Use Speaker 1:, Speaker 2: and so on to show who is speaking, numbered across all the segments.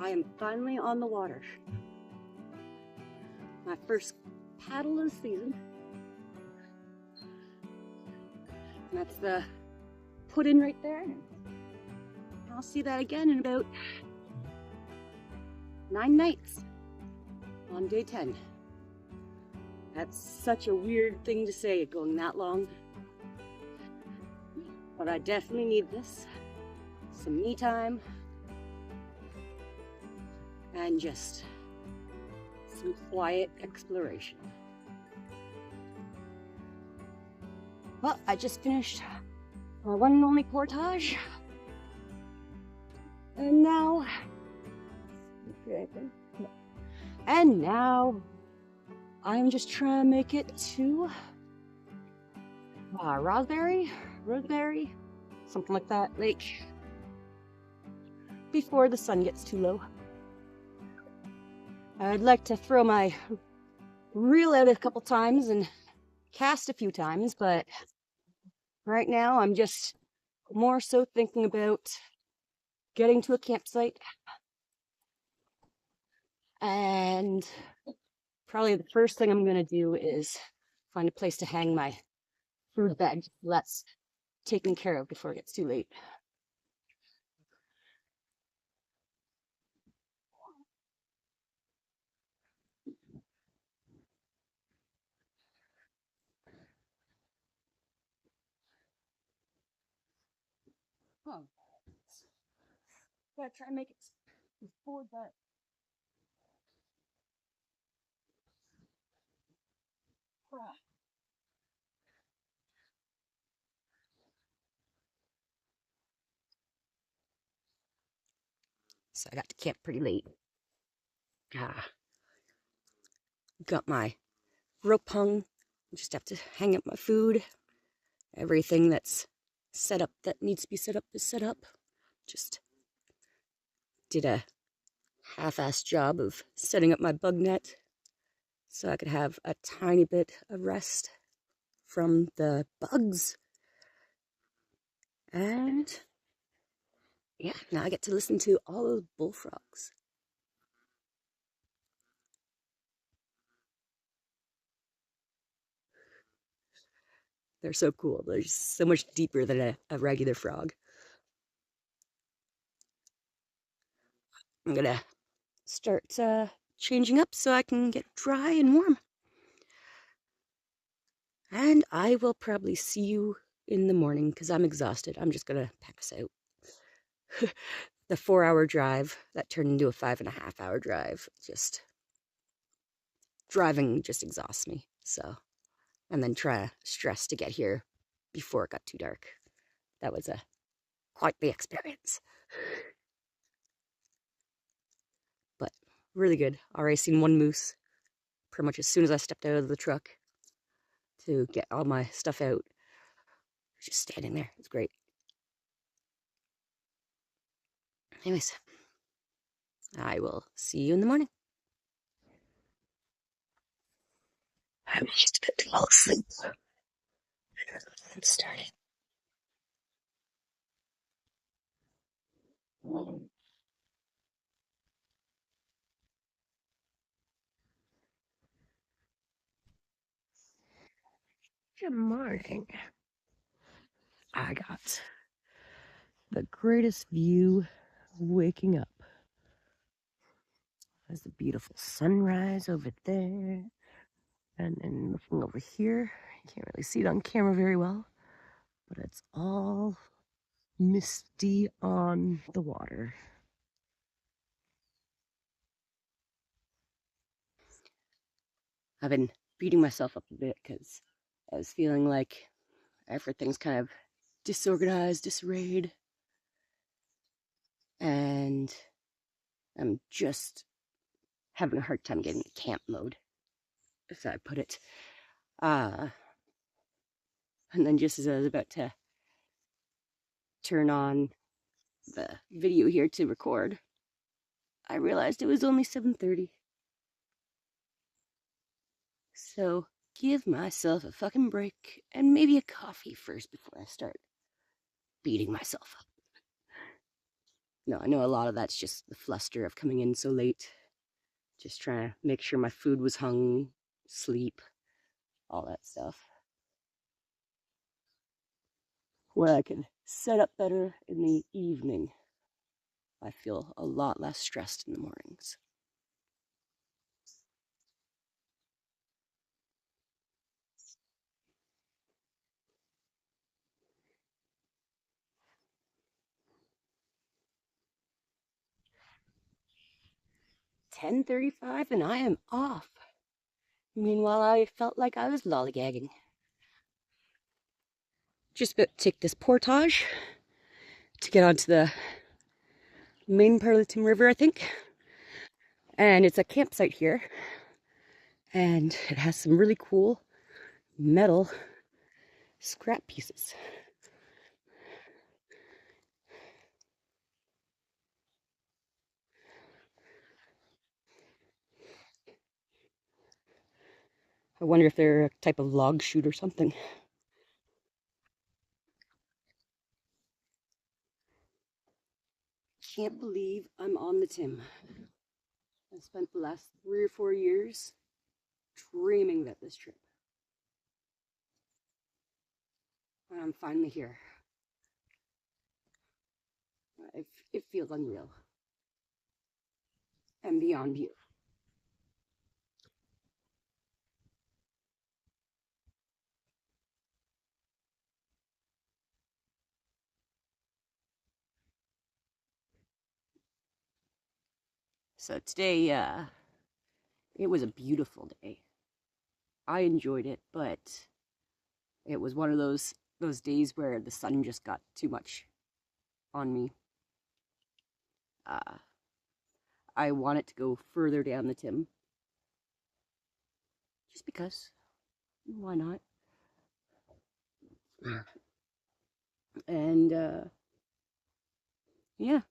Speaker 1: I am finally on the water. My first paddle of the season. And that's the put in right there. I'll see that again in about 9 nights on day 10. That's such a weird thing to say, going that long. But I definitely need this. Some me time. And just some quiet exploration. Well, I just finished my one and only portage. And now, I'm just trying to make it to Roseberry, something like that, lake, before the sun gets too low. I'd like to throw my reel out a couple times and cast a few times, but right now I'm just more so thinking about getting to a campsite, and probably the first thing I'm gonna do is find a place to hang my food bag. That's taken care of before it gets too late. Oh, gotta try and make it before that. So I got to camp pretty late. Got my rope hung. Just have to hang up my food. Everything that's set up that needs to be set up is set up. Just did a half-assed job of setting up my bug net so I could have a tiny bit of rest from the bugs. And yeah, now I get to listen to all those bullfrogs. They're so cool. They're just so much deeper than a regular frog. I'm gonna start changing up so I can get dry and warm. And I will probably see you in the morning because I'm exhausted. I'm just gonna pass out. The 4-hour drive that turned into a 5.5-hour drive. Just driving just exhausts me. So, and then try to stress to get here before it got too dark. That was quite the experience. But really good. Already seen one moose pretty much as soon as I stepped out of the truck to get all my stuff out. Just standing there. It's great. Anyways, I will see you in the morning. I'm just about to fall asleep. I'm starting. Good morning. I got the greatest view waking up. There's the beautiful sunrise over there. And then looking over here, you can't really see it on camera very well, but it's all misty on the water. I've been beating myself up a bit because I was feeling like everything's kind of disorganized, disarrayed, and I'm just having a hard time getting to camp mode, as I put it. And then just as I was about to turn on the video here to record, I realized it was only 7:30. So give myself a fucking break and maybe a coffee first before I start beating myself up. No, I know a lot of that's just the fluster of coming in so late. Just trying to make sure my food was hung, sleep, all that stuff. Where I can set up better in the evening. I feel a lot less stressed in the mornings. "10:35 and I am off." Meanwhile, I felt like I was lollygagging. Just about to take this portage to get onto the main part of the Tim River, I think. And it's a campsite here. And it has some really cool metal scrap pieces. I wonder if they're a type of log chute or something. Can't believe I'm on the Tim. I spent the last 3 or 4 years dreaming about this trip. And I'm finally here. It feels unreal and beyond beautiful. So today, it was a beautiful day. I enjoyed it, but it was one of those days where the sun just got too much on me. Uh, I wanted to go further down the Tim, just because. Why not? And yeah,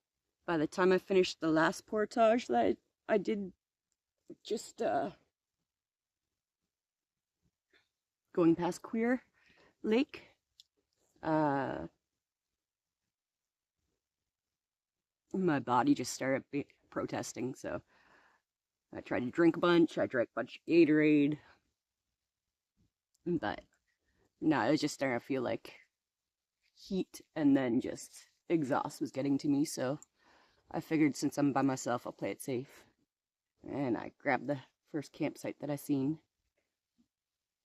Speaker 1: by the time I finished the last portage that I did, just going past Queer Lake, uh, my body just started protesting. So I tried to drink a bunch. I drank a bunch of Gatorade, but no, it was just starting to feel like heat, and then just exhaust was getting to me. So I figured since I'm by myself, I'll play it safe. And I grabbed the first campsite that I seen,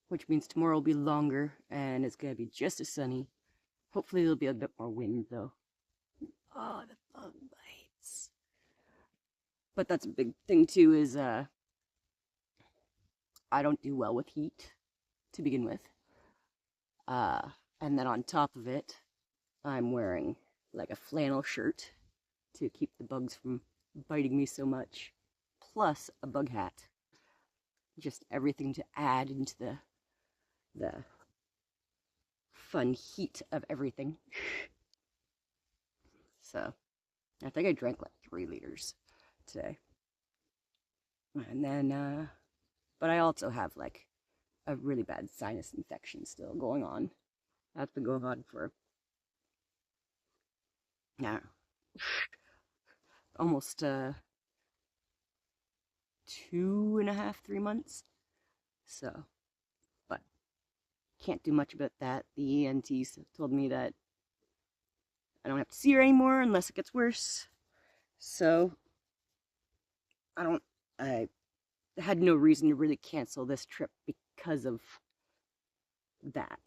Speaker 1: which means tomorrow will be longer and it's gonna be just as sunny. Hopefully there'll be a bit more wind though. Oh, the bug bites. But that's a big thing too, is I don't do well with heat to begin with. Uh and then on top of it, I'm wearing like a flannel shirt to keep the bugs from biting me so much, plus a bug hat. Just everything to add into the fun heat of everything. So I think I drank like 3 liters today. And then but I also have like a really bad sinus infection still going on. That's been going on for now almost 2.5, 3 months. So, but can't do much about that. The ENTs told me that I don't have to see her anymore unless it gets worse. So I had no reason to really cancel this trip because of that.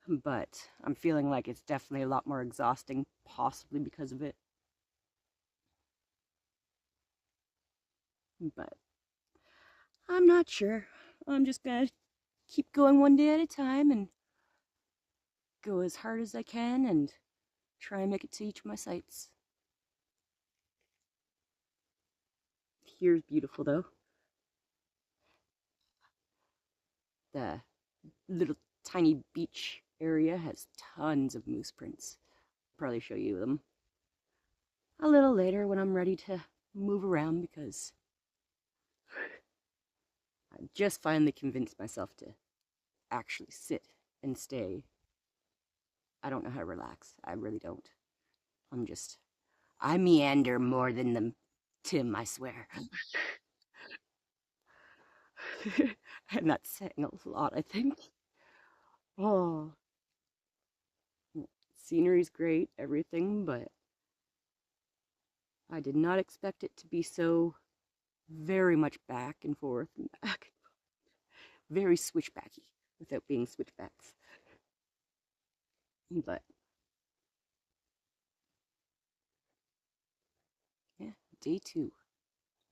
Speaker 1: But I'm feeling like it's definitely a lot more exhausting, possibly because of it. But I'm not sure. I'm just gonna keep going one day at a time and go as hard as I can and try and make it to each of my sites. Here's beautiful though. The little tiny beach area has tons of moose prints. I'll probably show you them a little later when I'm ready to move around, because I just finally convinced myself to actually sit and stay. I don't know how to relax. I really don't. I meander more than the Tim, I swear. And that's saying a lot, I think. Oh, scenery's great, everything, but I did not expect it to be so very much back and forth and back. Very switchbacky without being switchbacks. But yeah, day 2.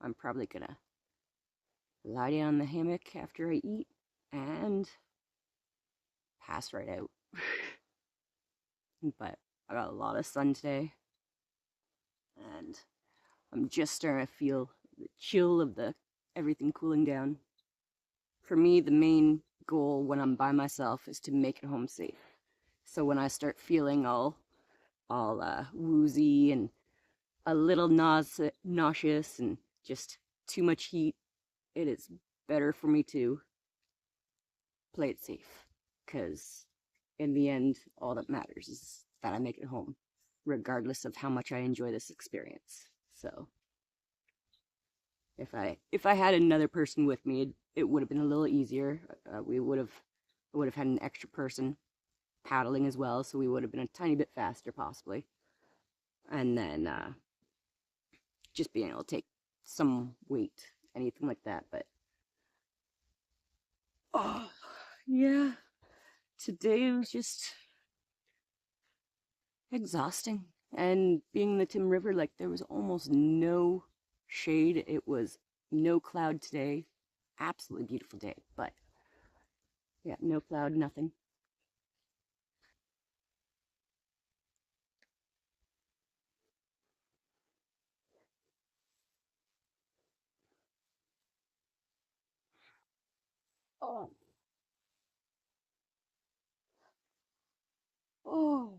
Speaker 1: I'm probably gonna lie down in the hammock after I eat and pass right out. But I got a lot of sun today, and I'm just starting to feel the chill of the everything cooling down. For me, the main goal when I'm by myself is to make it home safe. So when I start feeling all woozy and a little nauseous and just too much heat, it is better for me to play it safe. Because in the end, all that matters is that I make it home, regardless of how much I enjoy this experience. So if I had another person with me, it would have been a little easier. We would have had an extra person paddling as well, so we would have been a tiny bit faster possibly. And then just being able to take some weight, anything like that. But oh yeah, today was just exhausting. And being in the Tim River, like there was almost no shade. It was no cloud today. Absolutely beautiful day, but yeah, no cloud, nothing. Oh, oh,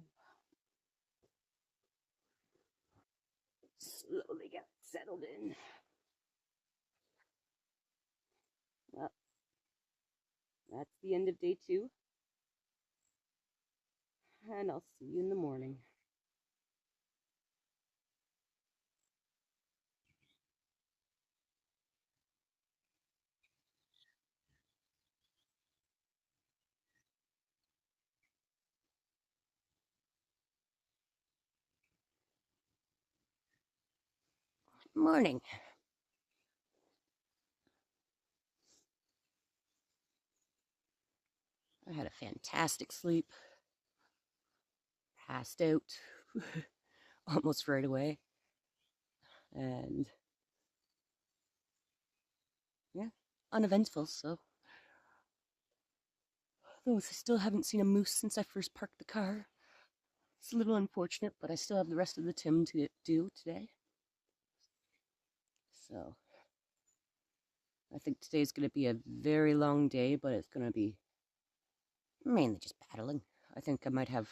Speaker 1: slowly get settled in. Well, that's the end of day 2, and I'll see you in the morning. Morning. I had a fantastic sleep, passed out almost right away, and yeah, uneventful. So, though I still haven't seen a moose since I first parked the car. It's a little unfortunate, but I still have the rest of the Tim to do today. So, I think today's going to be a very long day, but it's going to be mainly just paddling. I think I might have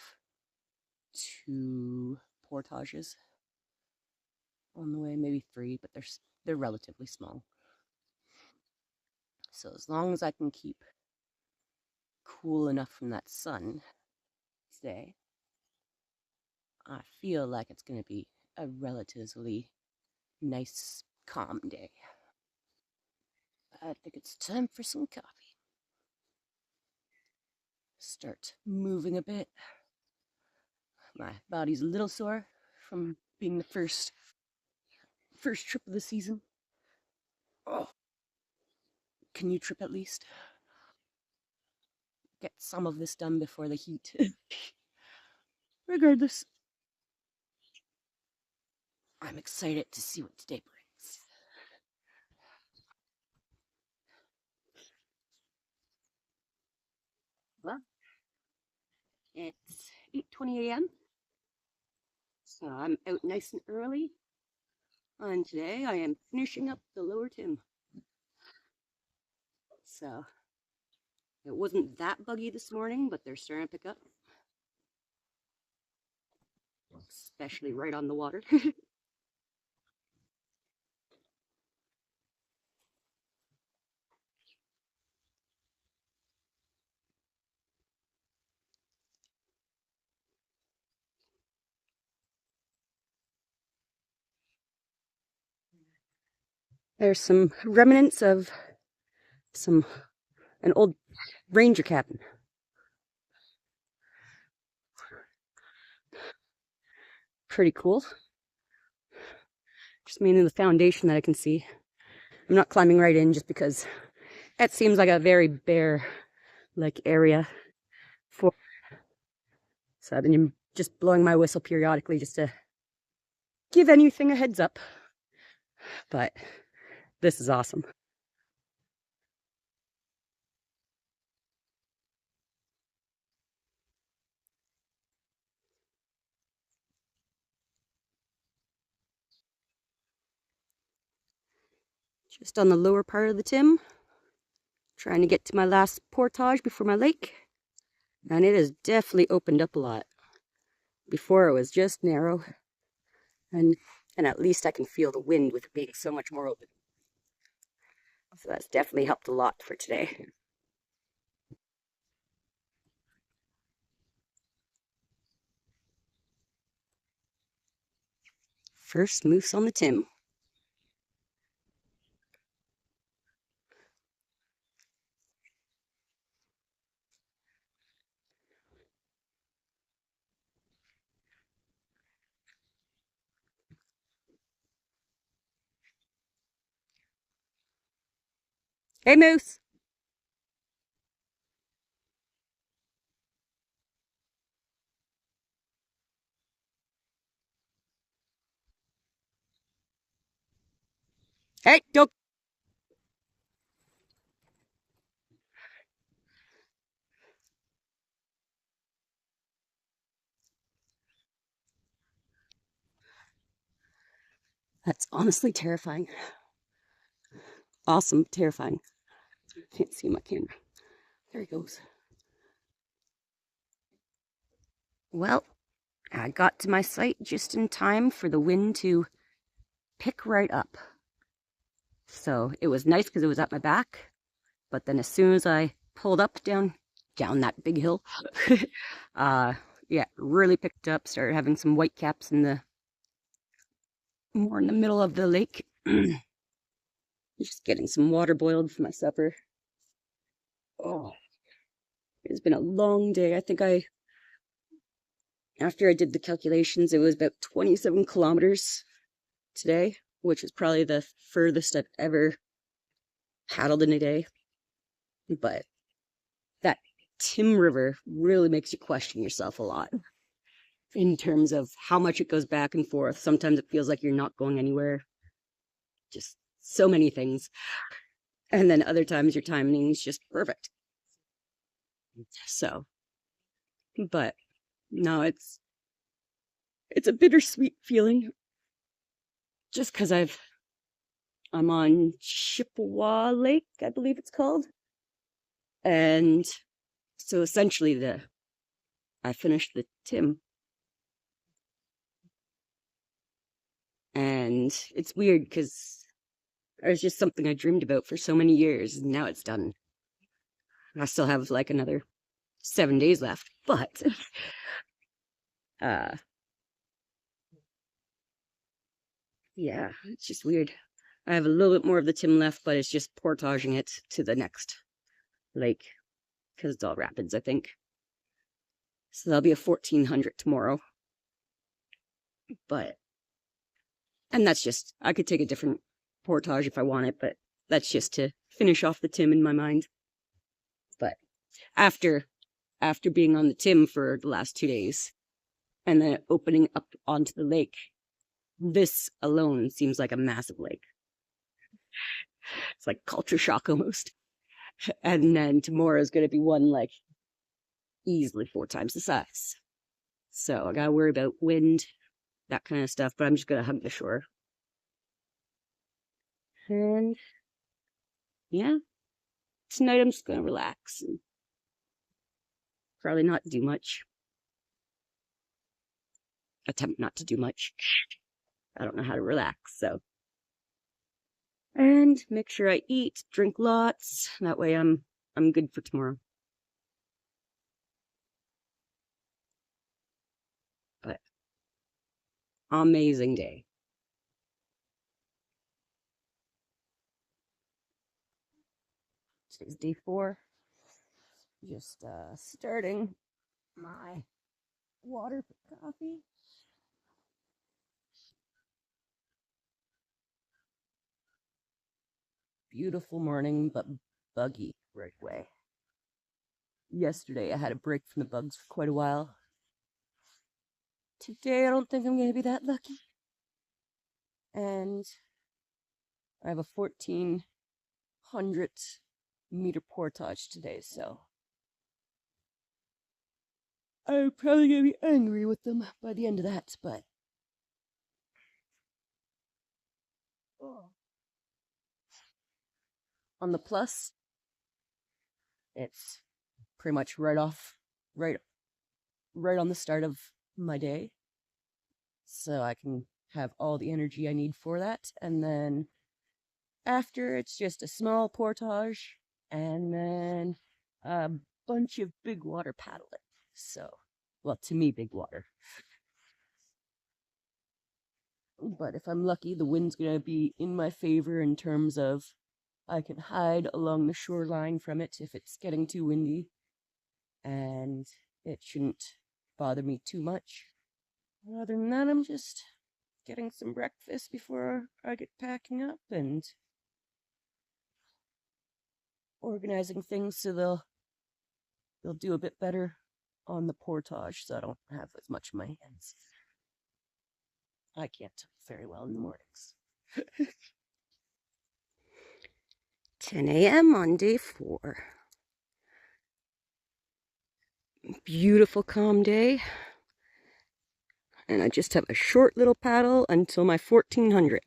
Speaker 1: 2 portages on the way, maybe 3, but they're relatively small. So as long as I can keep cool enough from that sun today, I feel like it's going to be a relatively nice, calm day. I think it's time for some coffee. Start moving a bit. My body's a little sore from being the first trip of the season. Oh, can you trip at least? Get some of this done before the heat. Regardless, I'm excited to see what today brings. Well, it's 8:20 a.m. So I'm out nice and early. And today I am finishing up the lower Tim. So it wasn't that buggy this morning, but they're starting to pick up, especially right on the water. There's some remnants of an old ranger cabin. Pretty cool. Just mainly the foundation that I can see. I'm not climbing right in just because that seems like a very bare area for, so I've been just blowing my whistle periodically just to give anything a heads up. But this is awesome. Just on the lower part of the Tim, trying to get to my last portage before my lake. And it has definitely opened up a lot. Before it was just narrow, and at least I can feel the wind with it being so much more open. So that's definitely helped a lot for today. First moose on the Tim. Hey, moose! Hey, don't! That's honestly terrifying. Awesome, terrifying. Can't see my camera. There he goes. Well, I got to my site just in time for the wind to pick right up. So it was nice because it was at my back. But then as soon as I pulled up down that big hill, yeah, really picked up, started having some white caps in the more in the middle of the lake. Just getting some water boiled for my supper. Oh, it's been a long day. I think after I did the calculations, it was about 27 kilometers today, which is probably the furthest I've ever paddled in a day. But that Tim River really makes you question yourself a lot in terms of how much it goes back and forth. Sometimes it feels like you're not going anywhere. Just so many things. And then other times your timing is just perfect. So, but no, it's a bittersweet feeling just because I'm on Chippewa Lake, I believe it's called. And so essentially I finished the Tim. And it's weird because it was just something I dreamed about for so many years, and now it's done. I still have like another 7 days left, but uh yeah, it's just weird. I have a little bit more of the Tim left, but it's just portaging it to the next lake because it's all rapids, I think. So that'll be a 1400 tomorrow. But and that's just I could take a different portage if I want it, but that's just to finish off the Tim in my mind. But after being on the Tim for the last 2 days and then opening up onto the lake, this alone seems like a massive lake. It's like culture shock almost. And then tomorrow is going to be one like easily 4 times the size. So I got to worry about wind, that kind of stuff, but I'm just going to hug the shore. And yeah, tonight I'm just going to relax and probably not do much. Attempt not to do much. I don't know how to relax, so. And make sure I eat, drink lots. That way I'm good for tomorrow. But amazing day. Today's day 4. Just starting my water for coffee. Beautiful morning, but buggy right away. Yesterday I had a break from the bugs for quite a while. Today I don't think I'm going to be that lucky. And I have a 1,400 meter portage today, so I'm probably going to be angry with them by the end of that, but on the plus, it's pretty much right on the start of my day, so I can have all the energy I need for that. And then after, it's just a small portage and then a bunch of big water paddling. So, well, to me, big water. But if I'm lucky, the wind's gonna be in my favor in terms of I can hide along the shoreline from it if it's getting too windy, and it shouldn't bother me too much. Other than that, I'm just getting some breakfast before I get packing up and organizing things so they'll do a bit better on the portage, so I don't have as much in my hands. I can't talk very well in the mornings. 10 a.m. on day 4. Beautiful calm day. And I just have a short little paddle until my 1,400.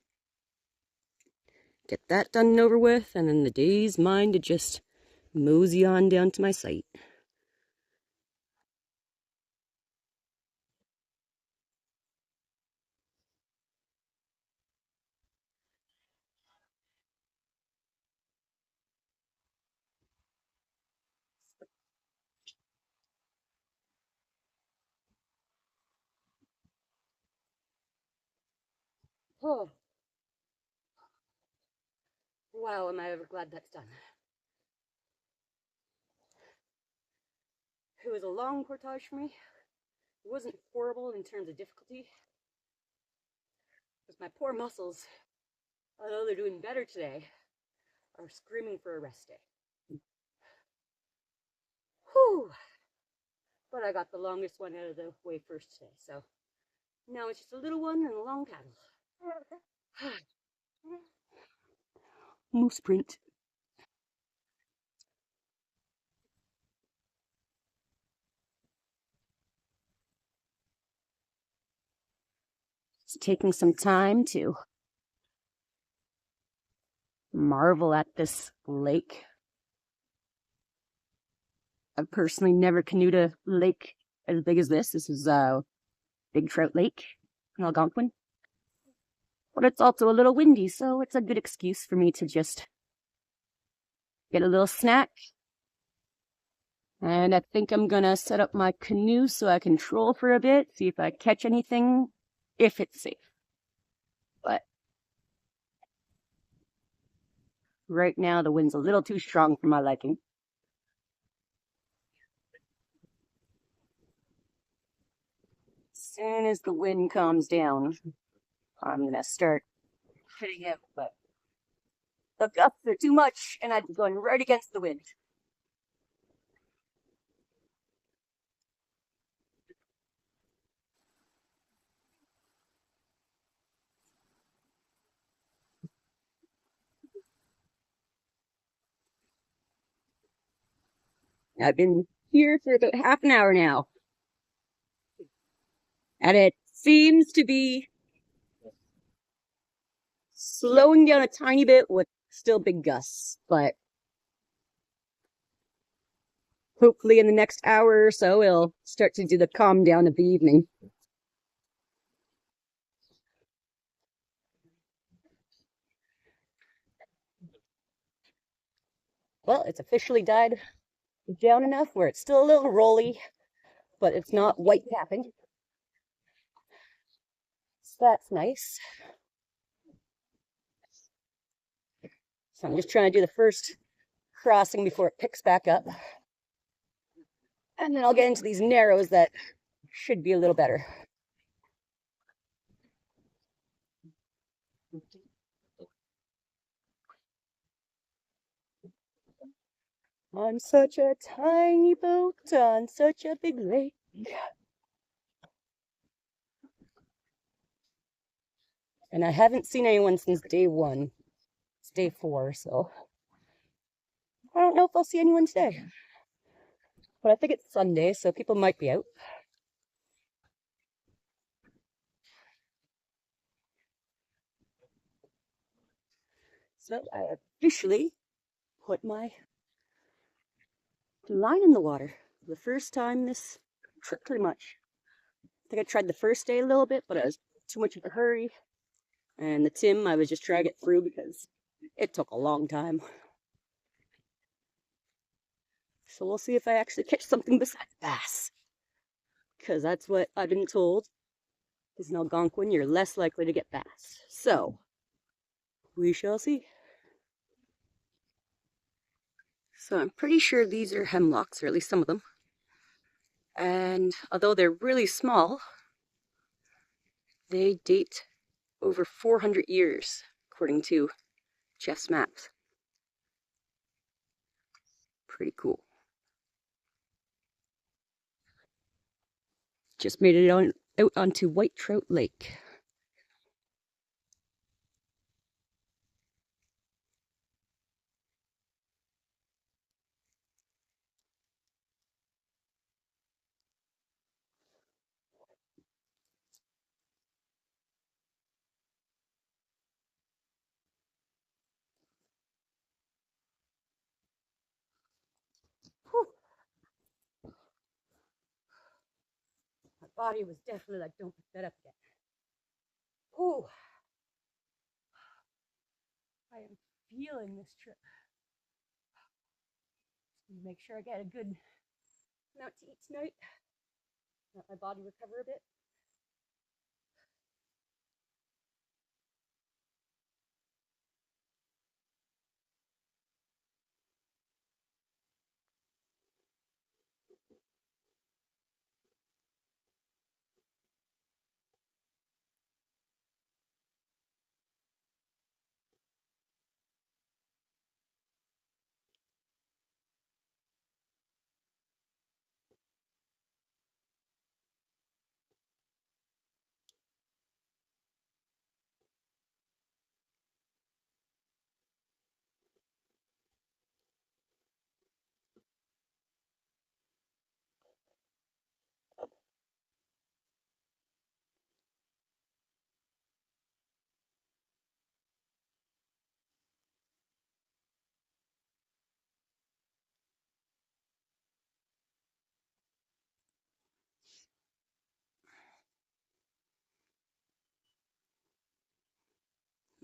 Speaker 1: Get that done and over with, and then the day's mine to just mosey on down to my site. Oh, wow, am I ever glad that's done. It was a long portage for me. It wasn't horrible in terms of difficulty. Because my poor muscles, although they're doing better today, are screaming for a rest day. Whew! But I got the longest one out of the way first today, so now it's just a little one and a long paddle. Moose print. It's taking some time to marvel at this lake. I've personally never canoed a lake as big as this. This is Big Trout Lake in Algonquin. But it's also a little windy, so it's a good excuse for me to just get a little snack. And I think I'm gonna set up my canoe so I can troll for a bit, see if I catch anything, if it's safe. But right now the wind's a little too strong for my liking. As soon as the wind calms down, I'm gonna start hitting it, but the gusts are too much and I'm going right against the wind. I've been here for about half an hour now. And it seems to be slowing down a tiny bit with still big gusts, but hopefully in the next hour or so it'll start to do the calm down of the evening. Well, it's officially died down enough where it's still a little rolly, but it's not white capping. So that's nice. So I'm just trying to do the first crossing before it picks back up. And then I'll get into these narrows that should be a little better. On such a tiny boat, on such a big lake. And I haven't seen anyone since day 1. It's day 4, so I don't know if I'll see anyone today. But I think it's Sunday, so people might be out. So I officially put my line in the water for the first time this trip, pretty much. I think I tried the first day a little bit, but I was too much of a hurry. And the Tim, I was just trying to get through because it took a long time. So we'll see if I actually catch something besides bass. Because that's what I've been told. Is in Algonquin, you're less likely to get bass. So, we shall see. So I'm pretty sure these are hemlocks, or at least some of them. And although they're really small, they date over 400 years, according to Jeff's maps. Pretty cool. Just made it out onto White Trout Lake. Whew. My body was definitely like, don't pick that up yet. Oh, I am feeling this trip. Make sure I get a good amount to eat tonight. Let my body recover a bit.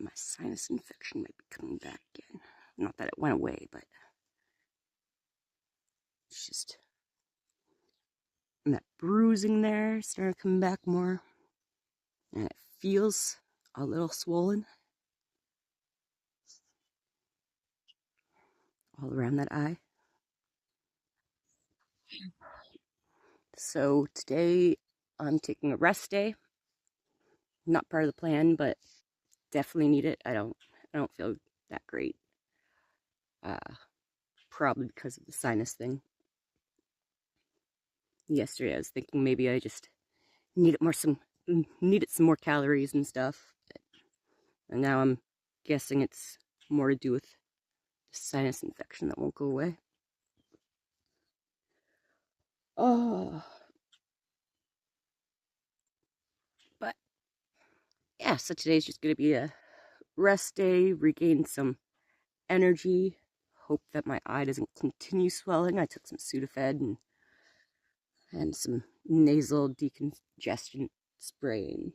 Speaker 1: My sinus infection might be coming back again. Not that it went away, but it's just, and that bruising there started coming back more. And it feels a little swollen all around that eye. So today I'm taking a rest day. Not part of the plan, but definitely need it. I don't feel that great. Probably because of the sinus thing. Yesterday I was thinking maybe I just needed some more calories and stuff. And now I'm guessing it's more to do with the sinus infection that won't go away. Oh. But yeah, so today's just going to be a rest day, regain some energy, hope that my eye doesn't continue swelling. I took some Sudafed and some nasal decongestant spray and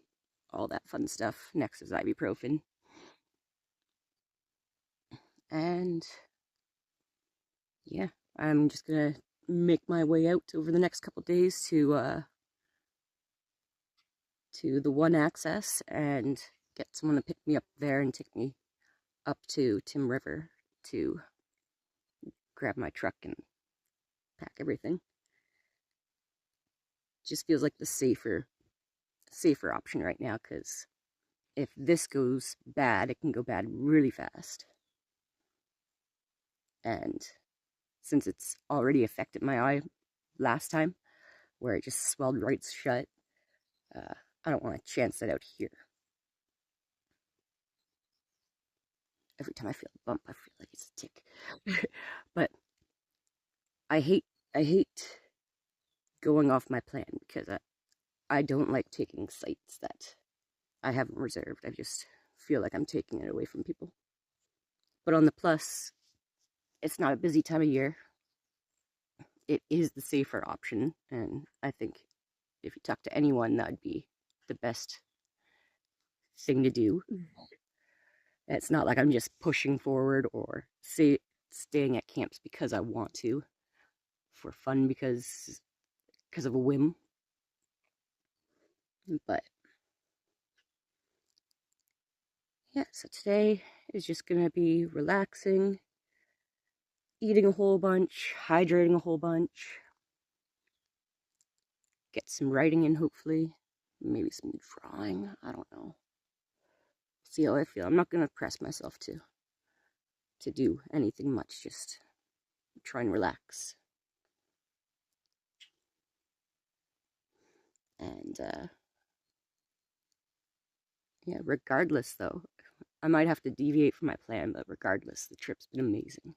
Speaker 1: all that fun stuff. Next is ibuprofen. And yeah, I'm just gonna make my way out over the next couple days to the one access and get someone to pick me up there and take me up to Tim River to grab my truck and pack everything. Just feels like the safer option right now, because if this goes bad, it can go bad really fast. And since it's already affected my eye last time, where it just swelled right shut, I don't want to chance it out here. Every time I feel a bump, I feel like it's a tick. But I hate going off my plan, because I don't like taking sites that I haven't reserved. I just feel like I'm taking it away from people. But on the plus, it's not a busy time of year. It is the safer option, and I think if you talk to anyone, that'd be the best thing to do. It's not like I'm just pushing forward or staying at camps because I want to, for fun, because of a whim. But yeah, so today is just gonna be relaxing, eating a whole bunch, hydrating a whole bunch, get some writing in, hopefully, maybe some drawing. I don't know. See how I feel. I'm not gonna press myself to do anything much. Just try and relax. And yeah, regardless though, I might have to deviate from my plan, but regardless, the trip's been amazing.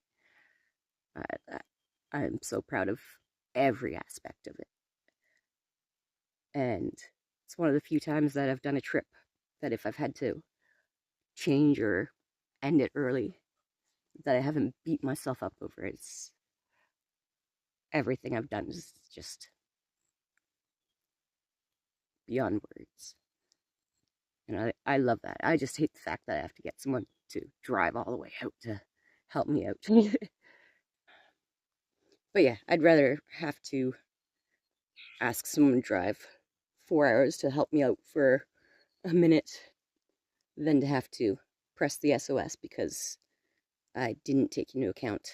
Speaker 1: I'm so proud of every aspect of it. And it's one of the few times that I've done a trip that if I've had to change or end it early, that I haven't beat myself up over it. It's everything I've done is just beyond words. And I love that. I just hate the fact that I have to get someone to drive all the way out to help me out. But yeah, I'd rather have to ask someone to drive 4 hours to help me out for a minute than to have to press the SOS because I didn't take into account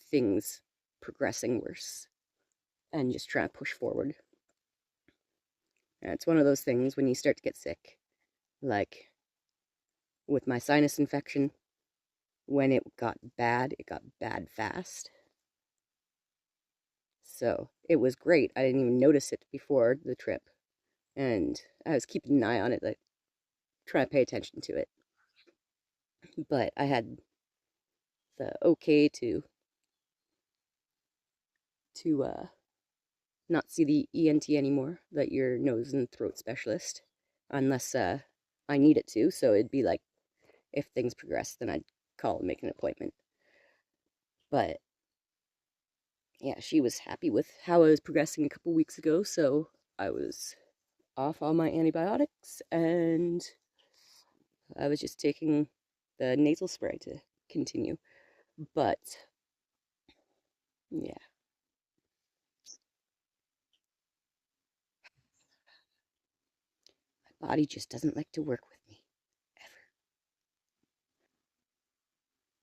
Speaker 1: things progressing worse and just trying to push forward. And it's one of those things when you start to get sick, like with my sinus infection, when it got bad fast. So it was great. I didn't even notice it before the trip. And I was keeping an eye on it, like trying to pay attention to it. But I had the okay to not see the ENT anymore, the ear, nose, and throat specialist, unless I need it to. So it'd be like if things progress, then I'd call and make an appointment. But yeah, she was happy with how I was progressing a couple weeks ago, so I was off all my antibiotics and I was just taking the nasal spray to continue. But yeah, my body just doesn't like to work with me ever.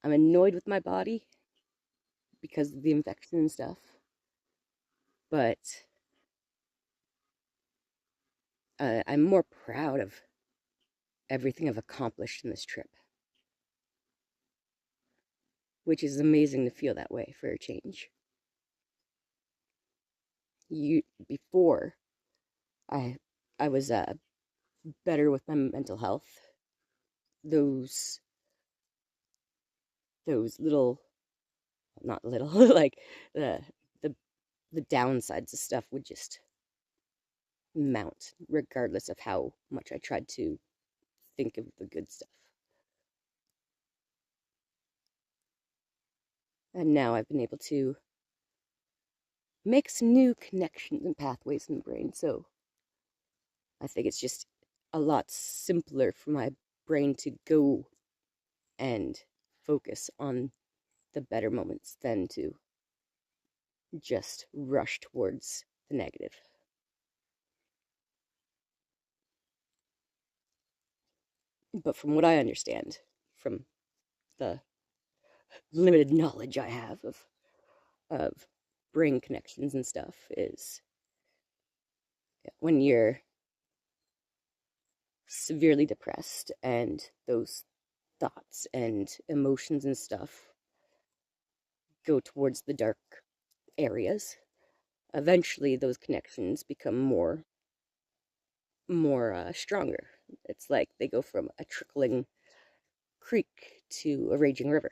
Speaker 1: I'm annoyed with my body because of the infection and stuff, but I'm more proud of everything I've accomplished in this trip, which is amazing to feel that way for a change. Before I was better with my mental health. Those little, not little, like the the the downsides of stuff would just mount regardless of how much I tried to think of the good stuff. And now I've been able to make some new connections and pathways in the brain, so I think it's just a lot simpler for my brain to go and focus on the better moments than to just rush towards the negative. But from what I understand from the limited knowledge I have of brain connections and stuff is when you're severely depressed and those thoughts and emotions and stuff go towards the dark areas, eventually those connections become more stronger. It's like they go from a trickling creek to a raging river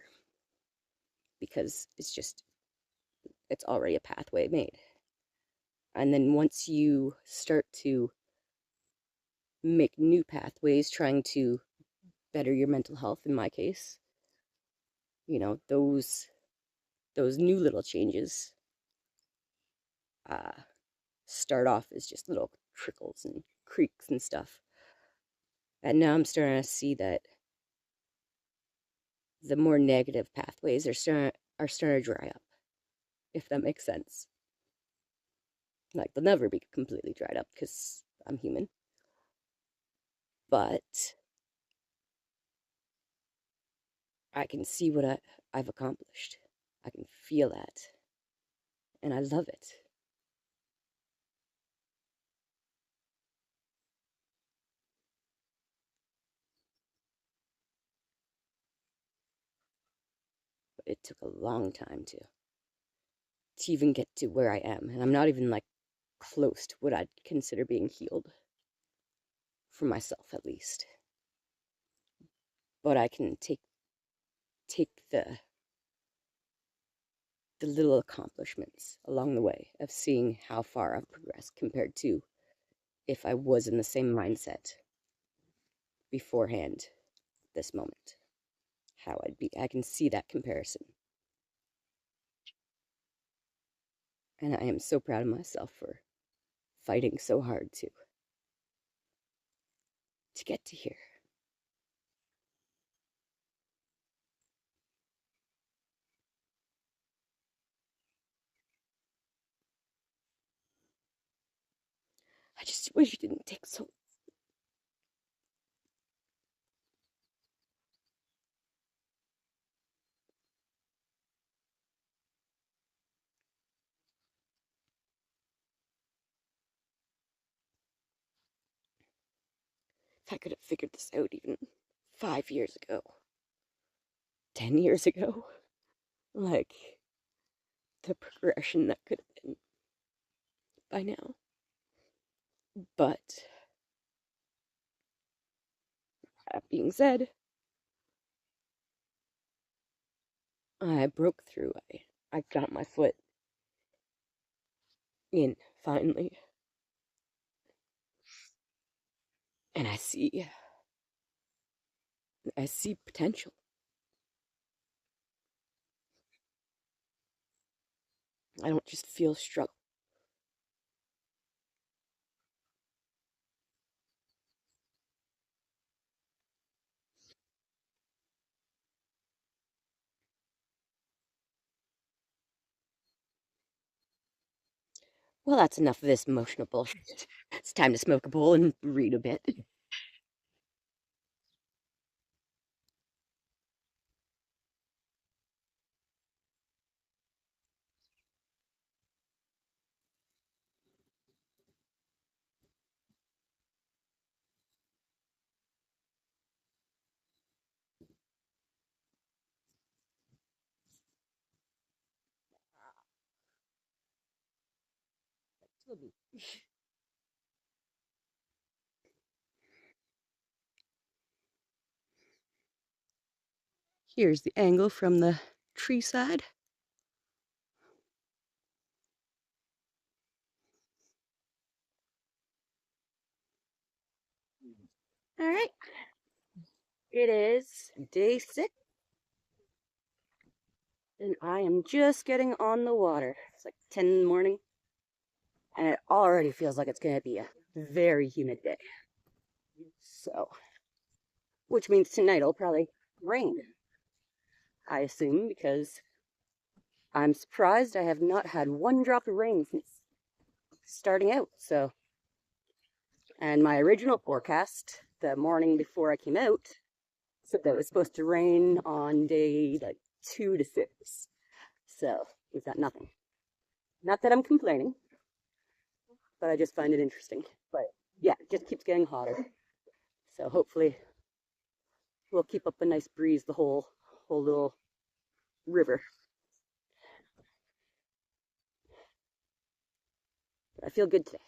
Speaker 1: because it's already a pathway made. And then once you start to make new pathways trying to better your mental health, in my case, those new little changes uh, start off as just little trickles and creeks and stuff. And now I'm starting to see that the more negative pathways are starting to dry up, if that makes sense. Like, they'll never be completely dried up because I'm human. But I can see what I've accomplished. I can feel that. And I love it. But it took a long time to even get to where I am. And I'm not even like close to what I'd consider being healed. For myself at least. But I can take the little accomplishments along the way of seeing how far I've progressed compared to if I was in the same mindset beforehand this moment. How I'd be. I can see that comparison. And I am so proud of myself for fighting so hard to get to here. I just wish it didn't take so. If I could have figured this out even 5 years ago, 10 years ago, like the progression that could have been by now. But that being said, I broke through. I got my foot in finally, and I see potential. I don't just feel struggle. Well, that's enough of this emotional bullshit. It's time to smoke a bowl and read a bit. Here's the angle from the tree side. All right. It is day 6, and I am just getting on the water. It's like 10 in the morning, and it already feels like it's going to be a very humid day. So, which means tonight it'll probably rain, I assume, because I'm surprised I have not had one drop of rain since starting out. So, and my original forecast, the morning before I came out, said that it was supposed to rain on day like 2 to 6. So we've got nothing. Not that I'm complaining, but I just find it interesting. But yeah, it just keeps getting hotter. So hopefully we'll keep up a nice breeze the whole little river. But I feel good today.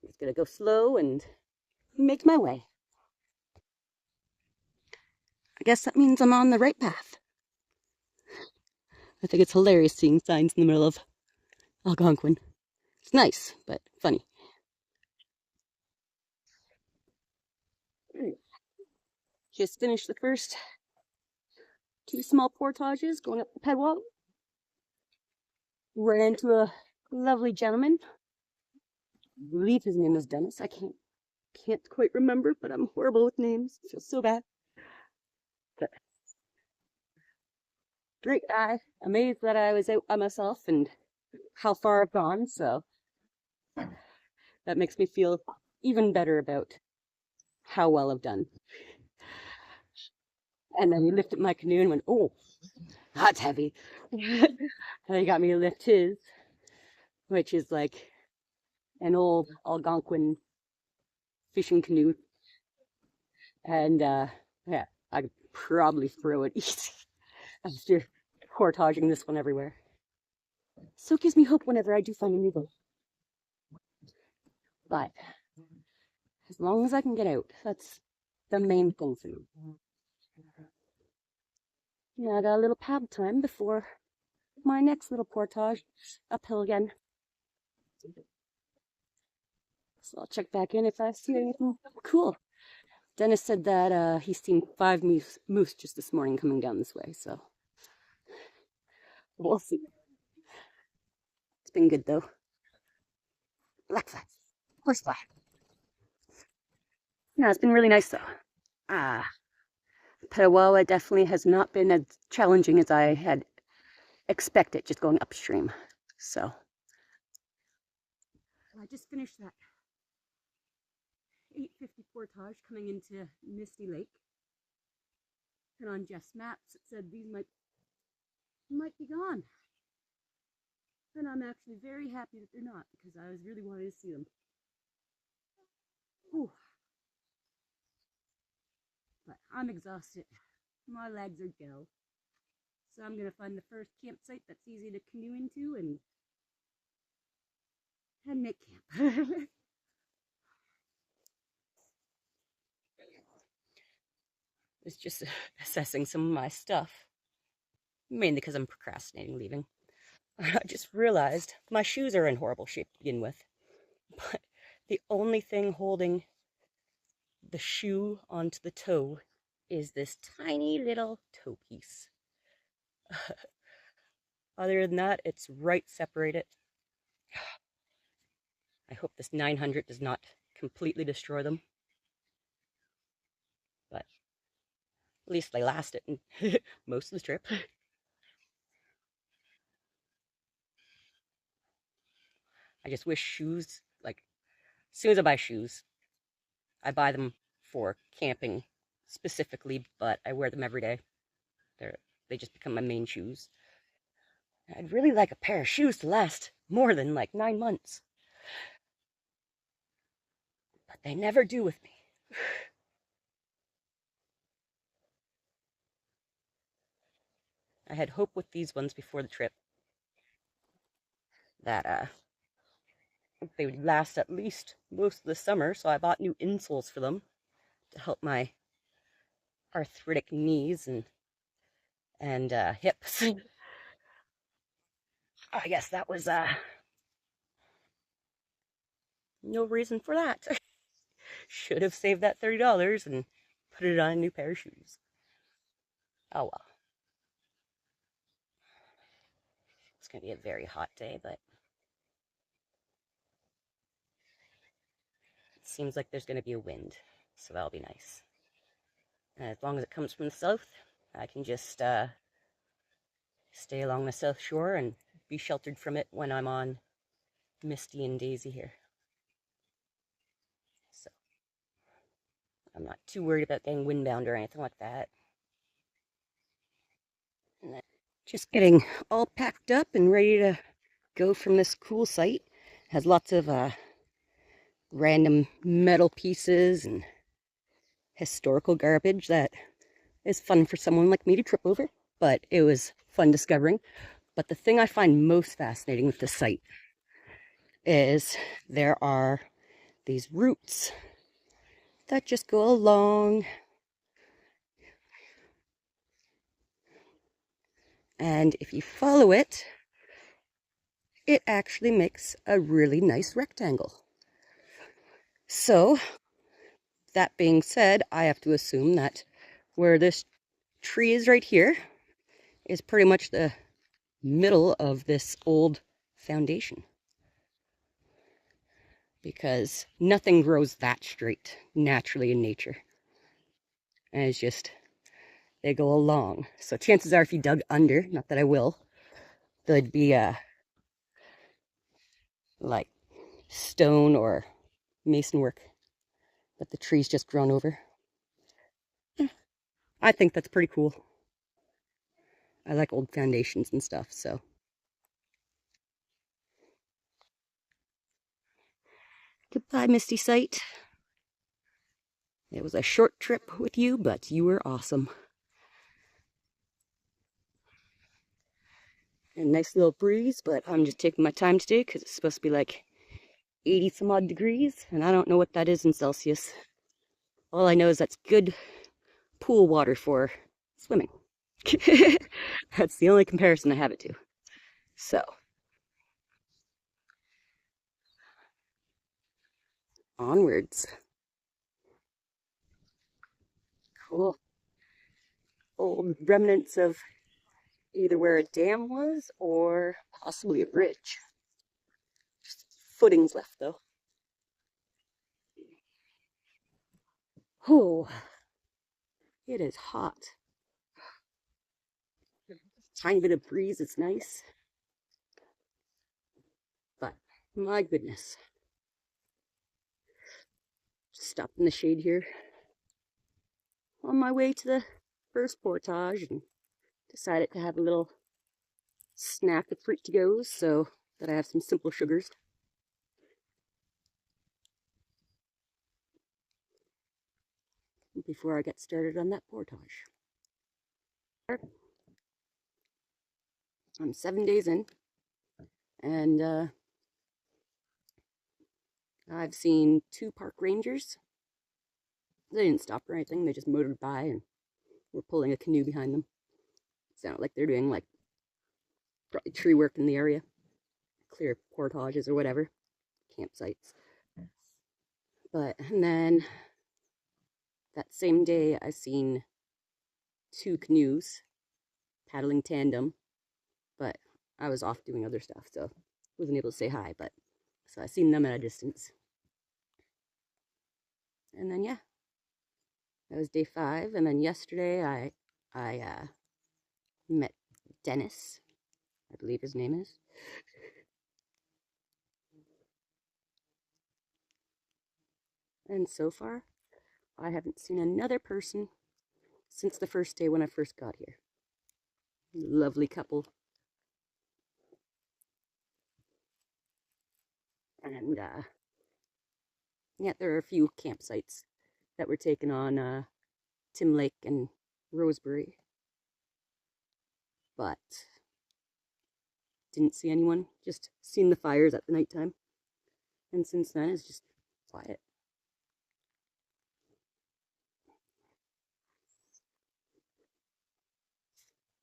Speaker 1: I'm just gonna go slow and make my way. I guess that means I'm on the right path. I think it's hilarious seeing signs in the middle of Algonquin. It's nice, but funny. Just finished the first 2 small portages going up the Petawawa. Ran into a lovely gentleman. I believe his name is Dennis. I can't quite remember, but I'm horrible with names. I feel so bad. But great guy. Amazed that I was out by myself and how far I've gone, so that makes me feel even better about how well I've done. And then he lifted my canoe and went, "Oh, that's heavy." And he got me to lift his, which is like an old Algonquin fishing canoe. And yeah, I could probably throw it easy after portaging this one everywhere. So it gives me hope whenever I do find a new boat. But as long as I can get out, that's the main thing for me. Yeah, I got a little paddle time before my next little portage uphill again. So I'll check back in if I see anything cool. Dennis said that he's seen 5 moose just this morning coming down this way, so we'll see. It's been good though. Blackfly, horsefly. Yeah, it's been really nice though. Petawawa definitely has not been as challenging as I had expected, just going upstream. So I just finished that 8:50 portage coming into Misty Lake, and on Jeff's maps it said these might be gone. And I'm actually very happy that they're not, because I was really wanting to see them. Whew. But I'm exhausted. My legs are go. So I'm gonna find the first campsite that's easy to canoe into and make camp. It's just assessing some of my stuff, mainly because I'm procrastinating leaving. I just realized my shoes are in horrible shape to begin with, but the only thing holding the shoe onto the toe is this tiny little toe piece. Other than that, it's right separated. I hope this 900 does not completely destroy them, but at least they lasted most of the trip. I just wish shoes, like, as soon as I buy shoes, I buy them for camping specifically, but I wear them every day. They just become my main shoes. I'd really like a pair of shoes to last more than like 9 months, but they never do with me. I had hope with these ones before the trip that they would last at least most of the summer, so I bought new insoles for them to help my arthritic knees and hips. I guess that was no reason for that. Should have saved that $30 and put it on a new pair of shoes. Oh well. It's gonna be a very hot day, but it seems like there's gonna be a wind, so that'll be nice. And as long as it comes from the south, I can just stay along the south shore and be sheltered from it when I'm on Misty and Daisy here. So I'm not too worried about getting windbound or anything like that. Just getting all packed up and ready to go from this cool site. Has lots of random metal pieces and historical garbage that is fun for someone like me to trip over, but it was fun discovering. But the thing I find most fascinating with this site is there are these roots that just go along, and if you follow it, it actually makes a really nice rectangle. So, that being said, I have to assume that where this tree is right here is pretty much the middle of this old foundation, because nothing grows that straight naturally in nature, and it's just they go along. So chances are if you dug under, not that I will, there'd be a like stone or mason work that the tree's just grown over. I think that's pretty cool. I like old foundations and stuff, so. Goodbye, Misty Sight. It was a short trip with you, but you were awesome. And nice little breeze, but I'm just taking my time today because it's supposed to be like 80 some odd degrees, and I don't know what that is in Celsius. All I know is that's good pool water for swimming. That's the only comparison I have it to. So, onwards. Cool. Old remnants of either where a dam was or possibly a bridge. Just footings left though. Oh, it is hot. Tiny bit of breeze, it's nice. But my goodness. Stopped in the shade here on my way to the first portage and decided to have a little snack of fruit to goes so that I have some simple sugars. Before I get started on that portage. I'm 7 days in, and I've seen 2 park rangers. They didn't stop or anything, they just motored by and were pulling a canoe behind them. It sounded like they're doing like probably tree work in the area, clear portages or whatever, campsites. And then that same day I seen 2 canoes paddling tandem, but I was off doing other stuff, so wasn't able to say hi, but so I seen them at a distance. And then yeah, that was day 5, and then yesterday I met Dennis, I believe his name is. And so far, I haven't seen another person since the first day when I first got here. Lovely couple. And yeah, there are a few campsites that were taken on Tim Lake and Roseberry, but didn't see anyone, just seen the fires at the nighttime. And since then, it's just quiet.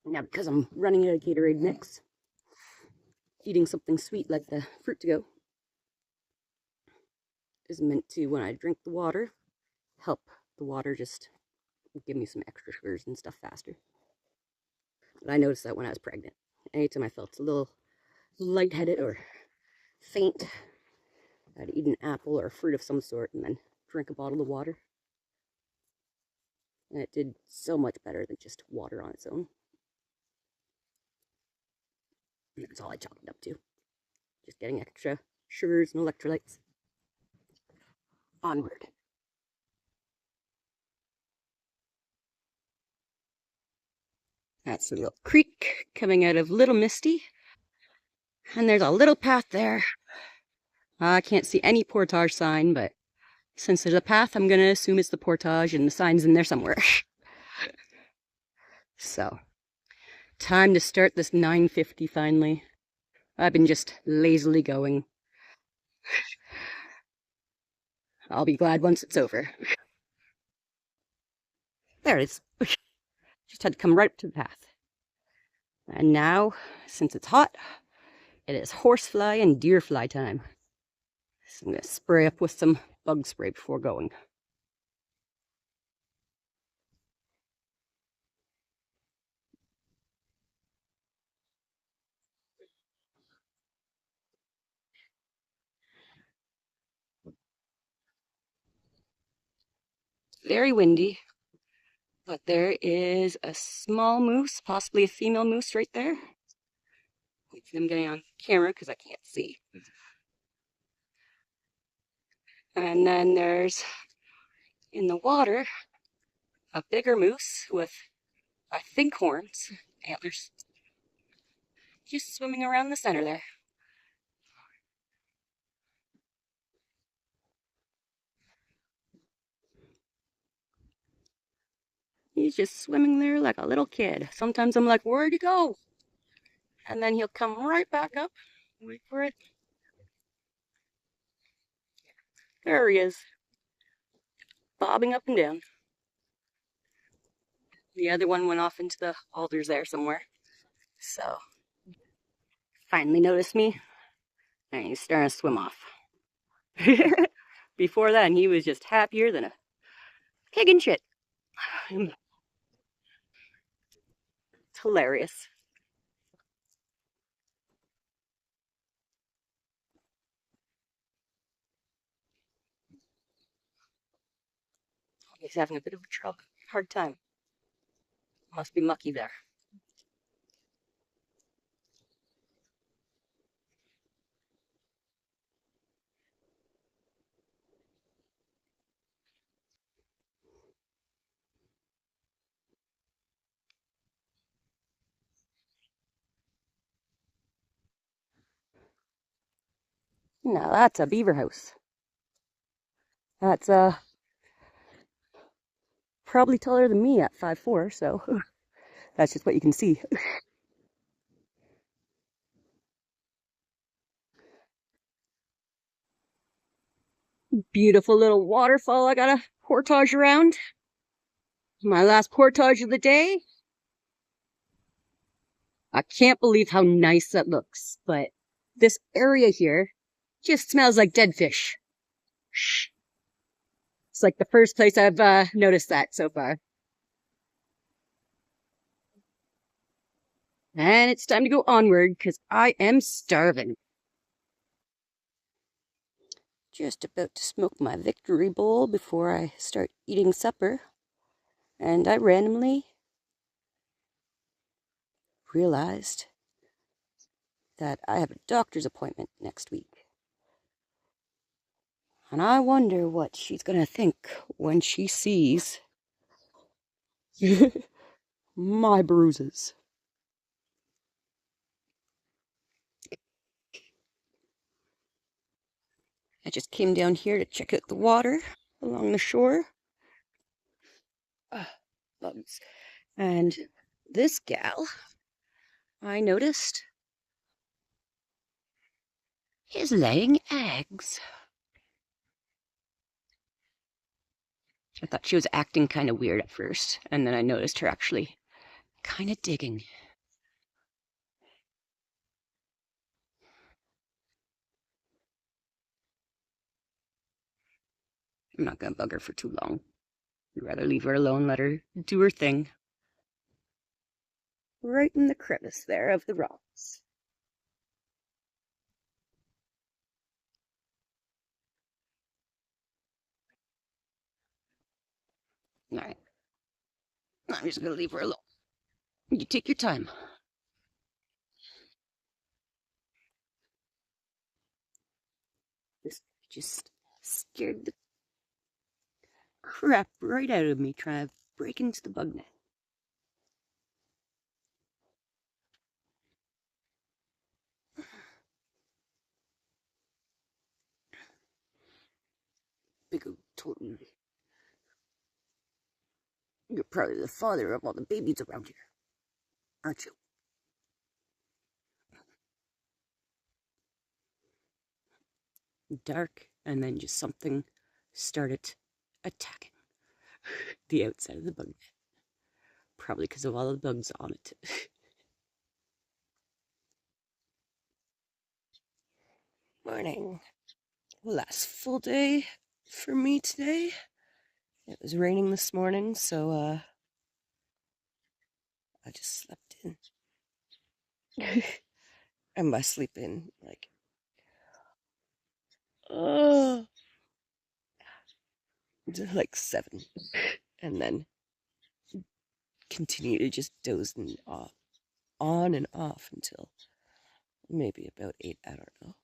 Speaker 1: Now, because I'm running out of Gatorade mix, eating something sweet like the fruit to go is meant to, when I drink the water, help the water just give me some extra sugars and stuff faster. But I noticed that when I was pregnant. Anytime I felt a little lightheaded or faint, I'd eat an apple or a fruit of some sort and then drink a bottle of water. And it did so much better than just water on its own. And that's all I chalked it up to. Just getting extra sugars and electrolytes. Onward. That's a little creek coming out of Little Misty. And there's a little path there. I can't see any portage sign, but since there's a path, I'm gonna assume it's the portage and the sign's in there somewhere. So, time to start this 9:50 finally. I've been just lazily going. I'll be glad once it's over. There it is. Just had to come right up to the path. And now, since it's hot, it is horsefly and deerfly time. So I'm going to spray up with some bug spray before going. Very windy, but there is a small moose, possibly a female moose right there. I'm getting on camera because I can't see. And then there's, in the water, a bigger moose with, I think, horns, antlers, just swimming around the center there. He's just swimming there like a little kid. Sometimes I'm like, where'd he go? And then he'll come right back up. Wait for it. There he is, bobbing up and down. The other one went off into the alders there somewhere. So, finally noticed me, and he's starting to swim off. Before then, he was just happier than a pig in shit. It's hilarious. He's having a bit of a hard time. Must be mucky there. Now that's a beaver house. That's probably taller than me at 5'4", so that's just what you can see. Beautiful little waterfall I got a portage around. My last portage of the day. I can't believe how nice that looks, but this area here just smells like dead fish. It's like the first place I've noticed that so far. And it's time to go onward because I am starving. Just about to smoke my victory bowl before I start eating supper. And I randomly realized that I have a doctor's appointment next week. And I wonder what she's going to think when she sees my bruises. I just came down here to check out the water along the shore. Bugs. And this gal, I noticed, is laying eggs. I thought she was acting kind of weird at first, and then I noticed her actually kind of digging. I'm not gonna bug her for too long. I'd rather leave her alone, let her do her thing. Right in the crevice there of the rocks. Alright. I'm just gonna leave her alone. You take your time. This just scared the crap right out of me trying to break into the bug net. told me. You're probably the father of all the babies around here, aren't you? Dark, and then just something started attacking the outside of the bug net. Probably because of all the bugs on it. Morning. Last full day for me today. It was raining this morning, so I just slept in. And by sleep in, oh, like 7, and then continue to just doze and off, on and off until maybe about 8. I don't know,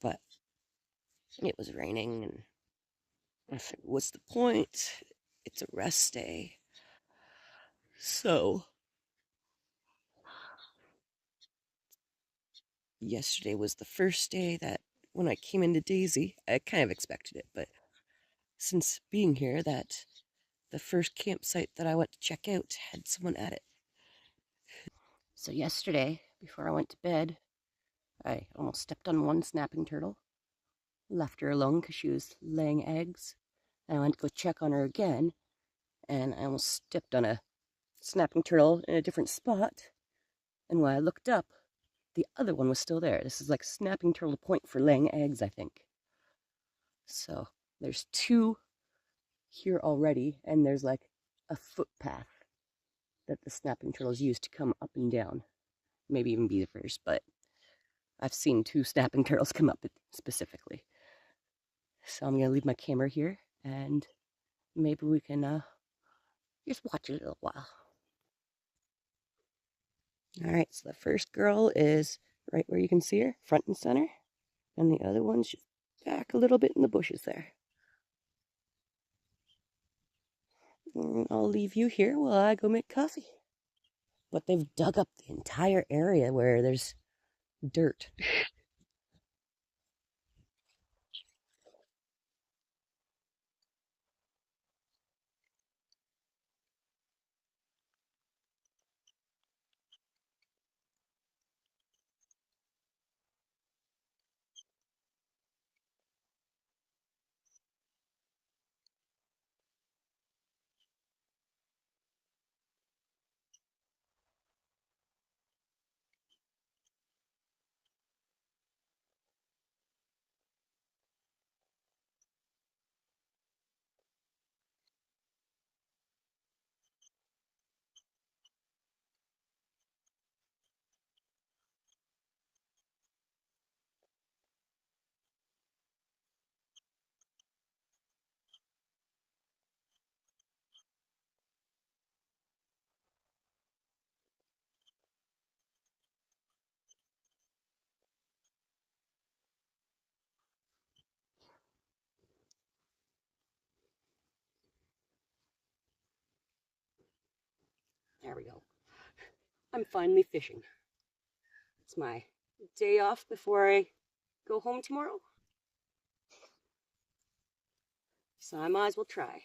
Speaker 1: but it was raining, and I figured, what's the point? It's a rest day, so yesterday was the first day that when I came into Daisy, I kind of expected it, but since being here, that the first campsite that I went to check out had someone at it. So yesterday, before I went to bed, I almost stepped on one snapping turtle, left her alone because she was laying eggs, and I went to go check on her again, and I almost stepped on a snapping turtle in a different spot, and when I looked up, the other one was still there. This is like snapping turtle point for laying eggs, I think. So there's 2 here already, and there's like a footpath that the snapping turtles use to come up and down. Maybe even beavers, but I've seen 2 snapping turtles come up specifically. So I'm going to leave my camera here, and maybe we can just watch it a little while. All right, so the first girl is right where you can see her, front and center, and the other one's just back a little bit in the bushes there. I'll leave you here while I go make coffee. But they've dug up the entire area where there's dirt. There we go. I'm finally fishing. It's my day off before I go home tomorrow. So I might as well try.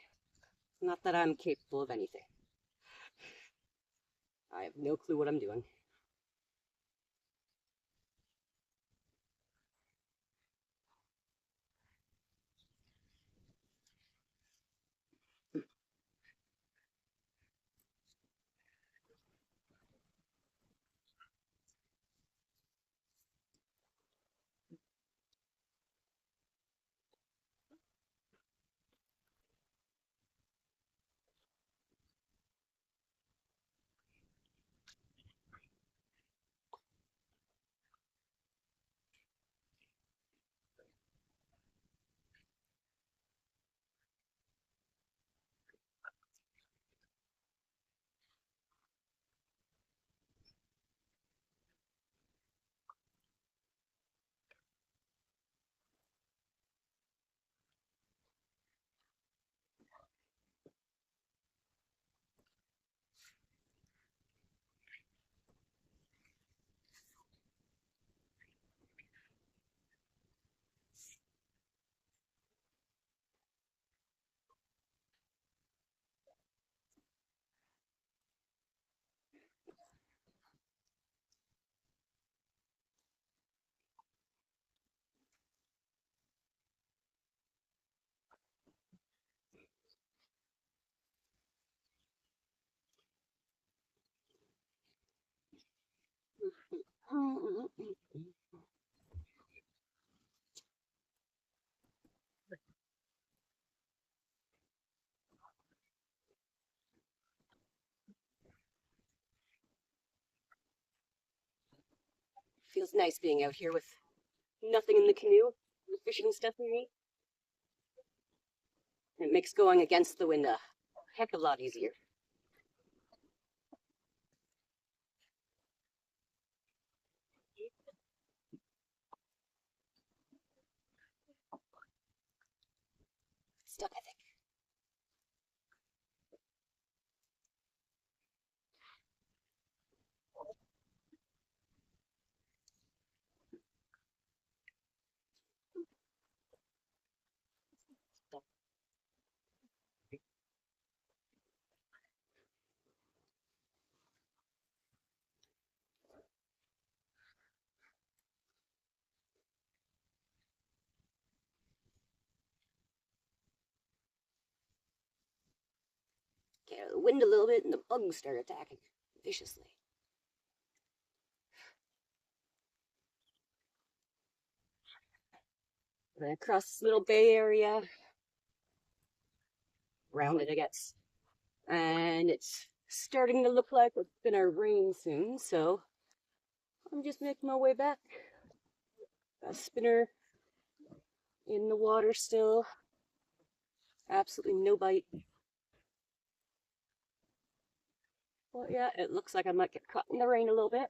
Speaker 1: Not that I'm capable of anything. I have no clue what I'm doing. Feels nice being out here with nothing in the canoe, the fishing stuff we need. It makes going against the wind a heck of a lot easier. Stuck, I think. Get out of the wind a little bit and the bugs start attacking viciously. And across this little bay area, round it I guess. And it's starting to look like it's gonna rain soon, so I'm just making my way back. Got a spinner in the water still. Absolutely no bite. Well, yeah, it looks like I might get caught in the rain a little bit.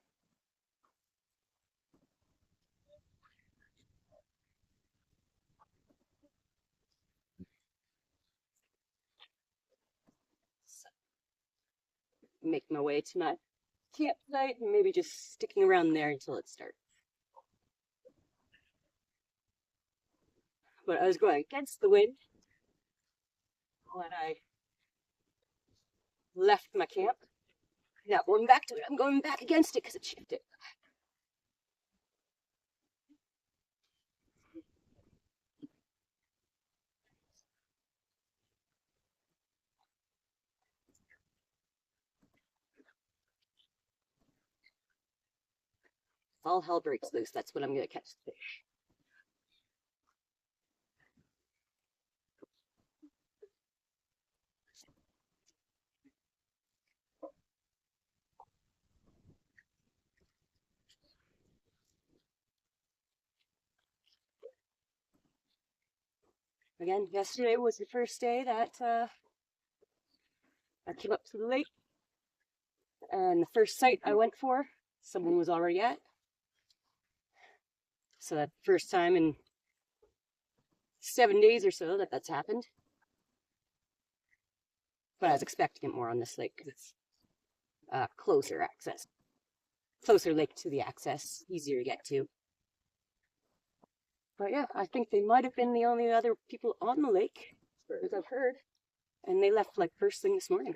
Speaker 1: So, make my way to my campsite and maybe just sticking around there until it starts. But I was going against the wind when I left my camp. Now going back to it, I'm going back against it because it shifted. If all hell breaks loose, that's when I'm going to catch the fish. Again, yesterday was the first day that I came up to the lake. And the first site I went for, someone was already at. So that first time in 7 days or so that that's happened. But I was expecting it more on this lake because it's closer access. Closer lake to the access, easier to get to. But yeah, I think they might have been the only other people on the lake, as I've heard. And they left like first thing this morning.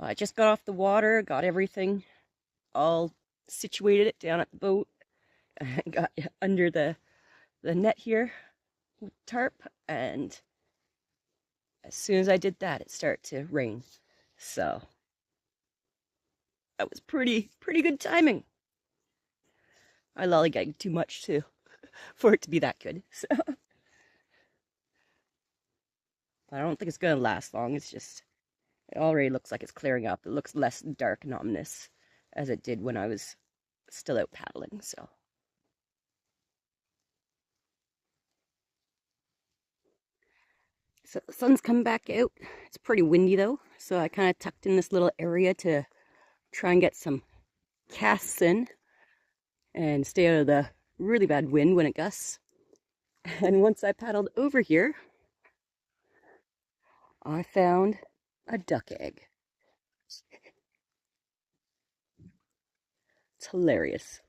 Speaker 1: I just got off the water, got everything all situated it down at the boat, and got under the net here with tarp, and as soon as I did that, it started to rain. So that was pretty good timing. I lollygagged too much too for it to be that good. So I don't think it's gonna last long. It's just it already looks like it's clearing up. It looks less dark and ominous as it did when I was still out paddling. So the sun's come back out. It's pretty windy though, so I kind of tucked in this little area to try and get some casts in and stay out of the really bad wind when it gusts. And once I paddled over here, I found a duck egg. It's hilarious.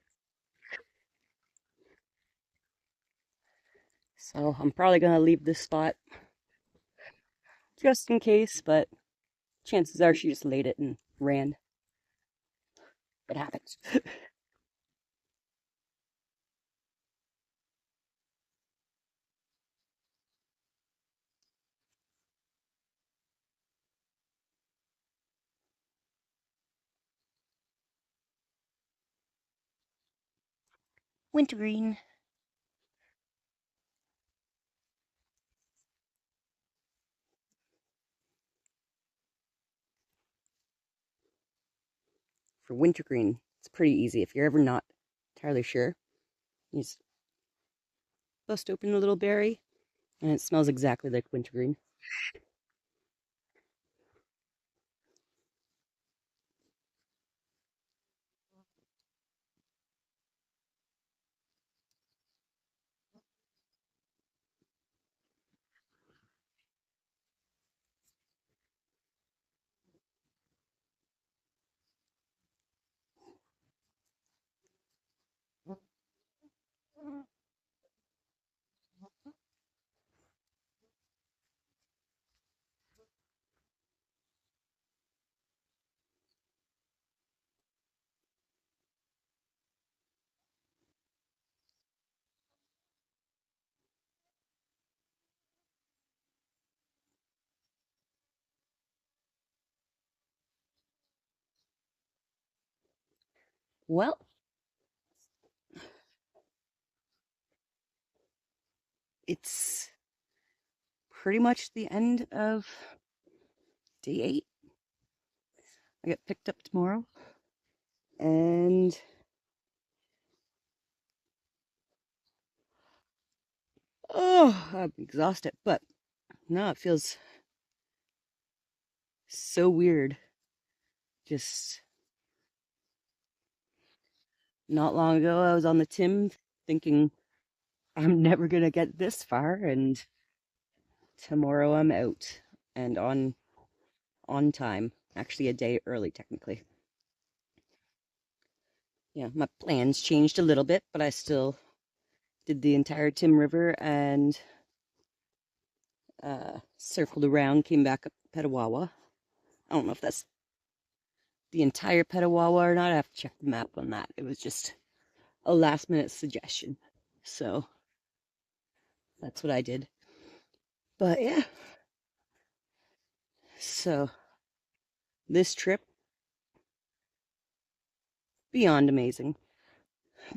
Speaker 1: So I'm probably gonna leave this spot just in case, but chances are she just laid it and ran. It happens. Wintergreen. For wintergreen, it's pretty easy. If you're ever not entirely sure, you just bust open a little berry, and it smells exactly like wintergreen. Well, it's pretty much the end of day 8. I get picked up tomorrow, and oh, I'm exhausted, but no, it feels so weird. Just not long ago, I was on the Tim thinking I'm never gonna get this far, and tomorrow I'm out and on time. Actually, a day early, technically. Yeah, my plans changed a little bit, but I still did the entire Tim River and circled around, came back up Petawawa. I don't know if that's the entire Petawawa or not. I have to check the map on that. It was just a last minute suggestion. So that's what I did. But yeah, so this trip, beyond amazing,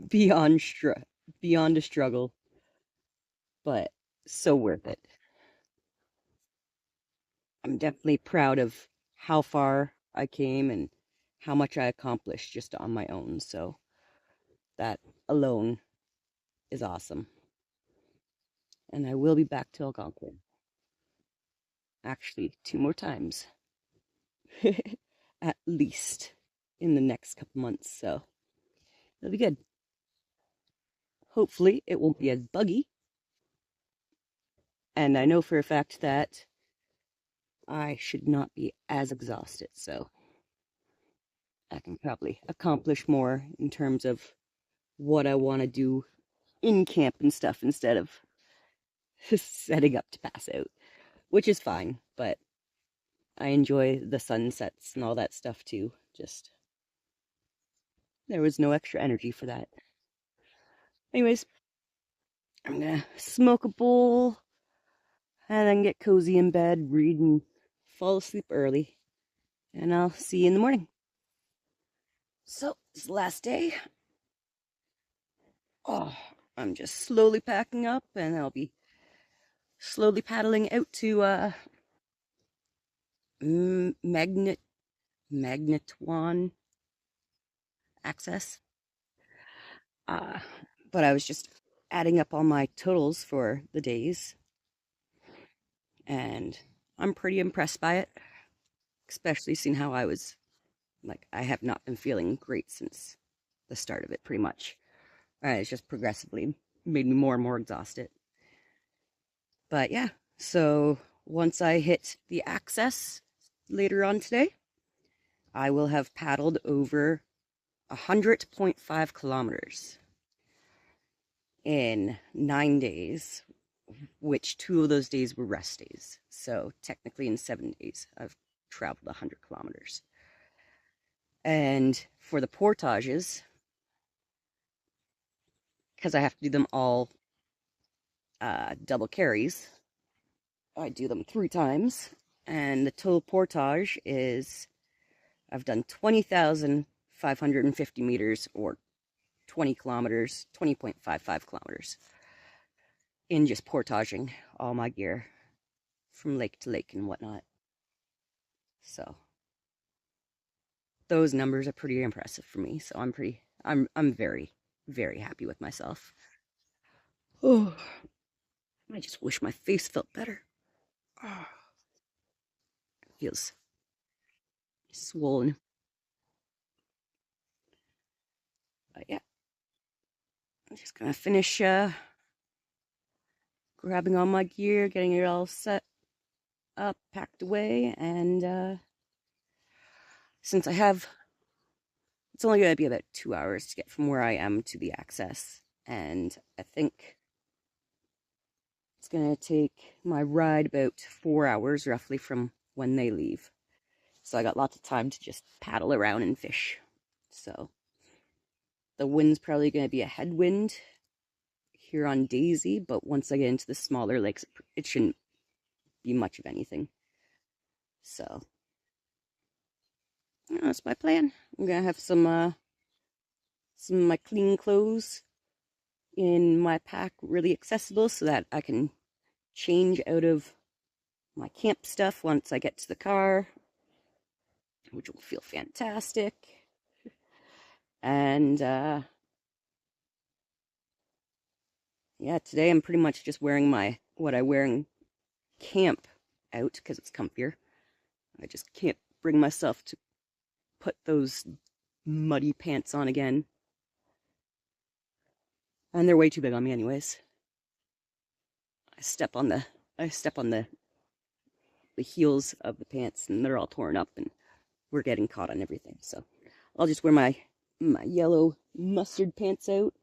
Speaker 1: beyond beyond a struggle, but so worth it. I'm definitely proud of how far I came and how much I accomplished just on my own. So that alone is awesome. And I will be back to Algonquin. Actually, 2 more times. At least in the next couple months. So it'll be good. Hopefully, it won't be as buggy. And I know for a fact that I should not be as exhausted. So I can probably accomplish more in terms of what I want to do in camp and stuff instead of setting up to pass out, which is fine. But I enjoy the sunsets and all that stuff too. Just, there was no extra energy for that. Anyways, I'm gonna smoke a bowl and then get cozy in bed, read, and fall asleep early. And I'll see you in the morning. So, it's the last day. Oh, I'm just slowly packing up and I'll be slowly paddling out to Magnetawan access. Uh, but I was just adding up all my totals for the days, and I'm pretty impressed by it, especially seeing how I have not been feeling great since the start of it, pretty much. It's just progressively made me more and more exhausted. But yeah, so once I hit the access later on today, I will have paddled over 100.5 kilometers in 9 days, which 2 of those days were rest days. So technically in 7 days, I've traveled 100 kilometers. And for the portages, because I have to do them all double carries, I do them 3 times. And the total portage is, I've done 20,550 meters, or 20 kilometers, 20.55 kilometers in just portaging all my gear from lake to lake and whatnot. So those numbers are pretty impressive for me. So I'm very, very happy with myself. Oh, I just wish my face felt better. Oh, it feels swollen. But yeah, I'm just gonna finish grabbing all my gear, getting it all set up, packed away, and since it's only gonna be about 2 hours to get from where I am to the access, and I think it's gonna take my ride about 4 hours roughly from when they leave. So I got lots of time to just paddle around and fish. So the wind's probably going to be a headwind here on Daisy, but once I get into the smaller lakes, it shouldn't be much of anything. So that's my plan. I'm going to have some of my clean clothes in my pack really accessible so that I can change out of my camp stuff once I get to the car, which will feel fantastic. And yeah, today I'm pretty much just wearing what I wear in camp out because it's comfier. I just can't bring myself to put those muddy pants on again. And they're way too big on me anyways. I step on the heels of the pants and they're all torn up and we're getting caught on everything. So I'll just wear my yellow mustard pants out.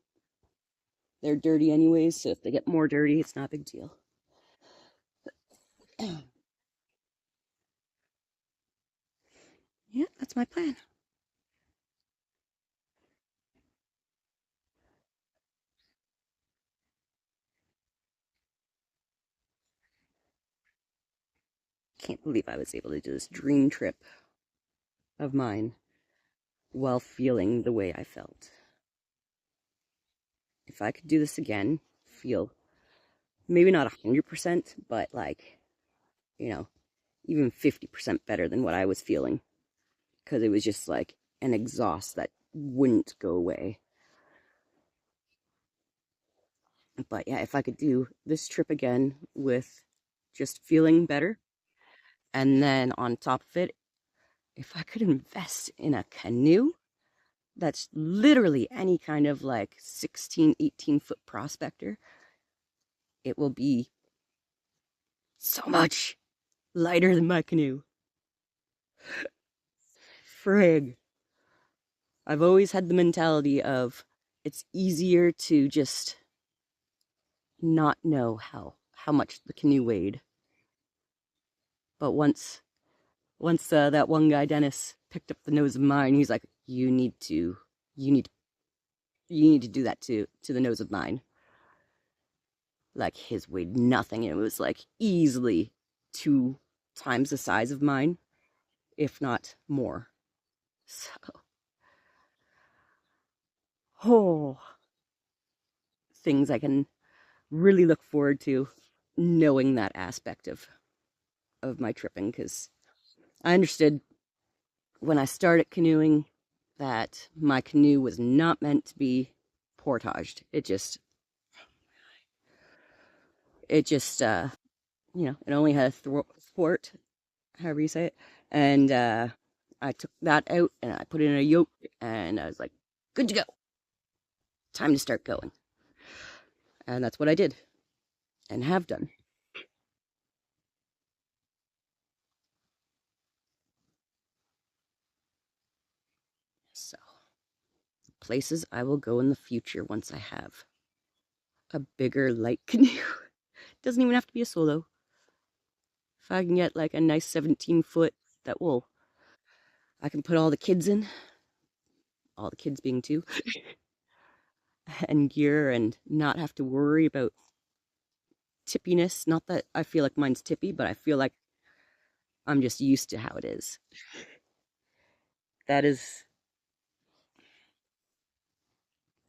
Speaker 1: They're dirty anyways, so if they get more dirty, it's not a big deal. Yeah, that's my plan. Can't believe I was able to do this dream trip of mine while feeling the way I felt. If I could do this again, feel maybe not 100%, but like, even 50% better than what I was feeling. Because it was just like an exhaust that wouldn't go away. But yeah, if I could do this trip again with just feeling better, and then on top of it, if I could invest in a canoe that's literally any kind of like 16, 18-foot prospector, it will be so much lighter than my canoe. Frig. I've always had the mentality of it's easier to just not know how much the canoe weighed. But once once that one guy, Dennis, picked up the nose of mine, he's like, you need to do that to the nose of mine. Like, his weighed nothing. It was like easily 2 times the size of mine, if not more. So, oh, things I can really look forward to knowing that aspect of my tripping, because I understood when I started canoeing that my canoe was not meant to be portaged. It just you know, it only had a thwart, however you say it, and I took that out and I put it in a yoke, and I was like, good to go, time to start going. And that's what I did and have done. So, places I will go in the future once I have a bigger light canoe. Doesn't even have to be a solo. If I can get like a nice 17-foot that will, I can put all the kids in, all the kids being 2, and gear, and not have to worry about tippiness. Not that I feel like mine's tippy, but I feel like I'm just used to how it is. That is,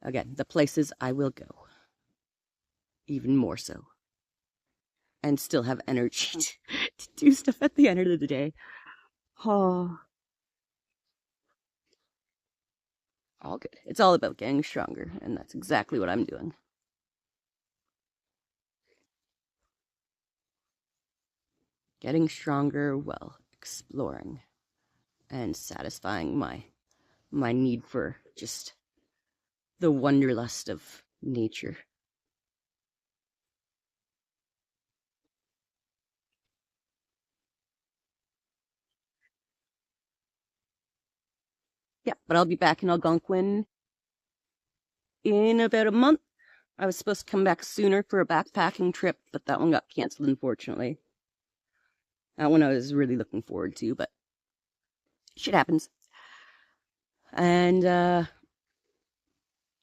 Speaker 1: again, the places I will go. Even more so. And still have energy to do stuff at the end of the day. Oh, all good. It's all about getting stronger, and that's exactly what I'm doing. Getting stronger while exploring and satisfying my need for just the wanderlust of nature. Yeah, but I'll be back in Algonquin in about a month. I was supposed to come back sooner for a backpacking trip, but that one got canceled, unfortunately. That one I was really looking forward to, but shit happens. And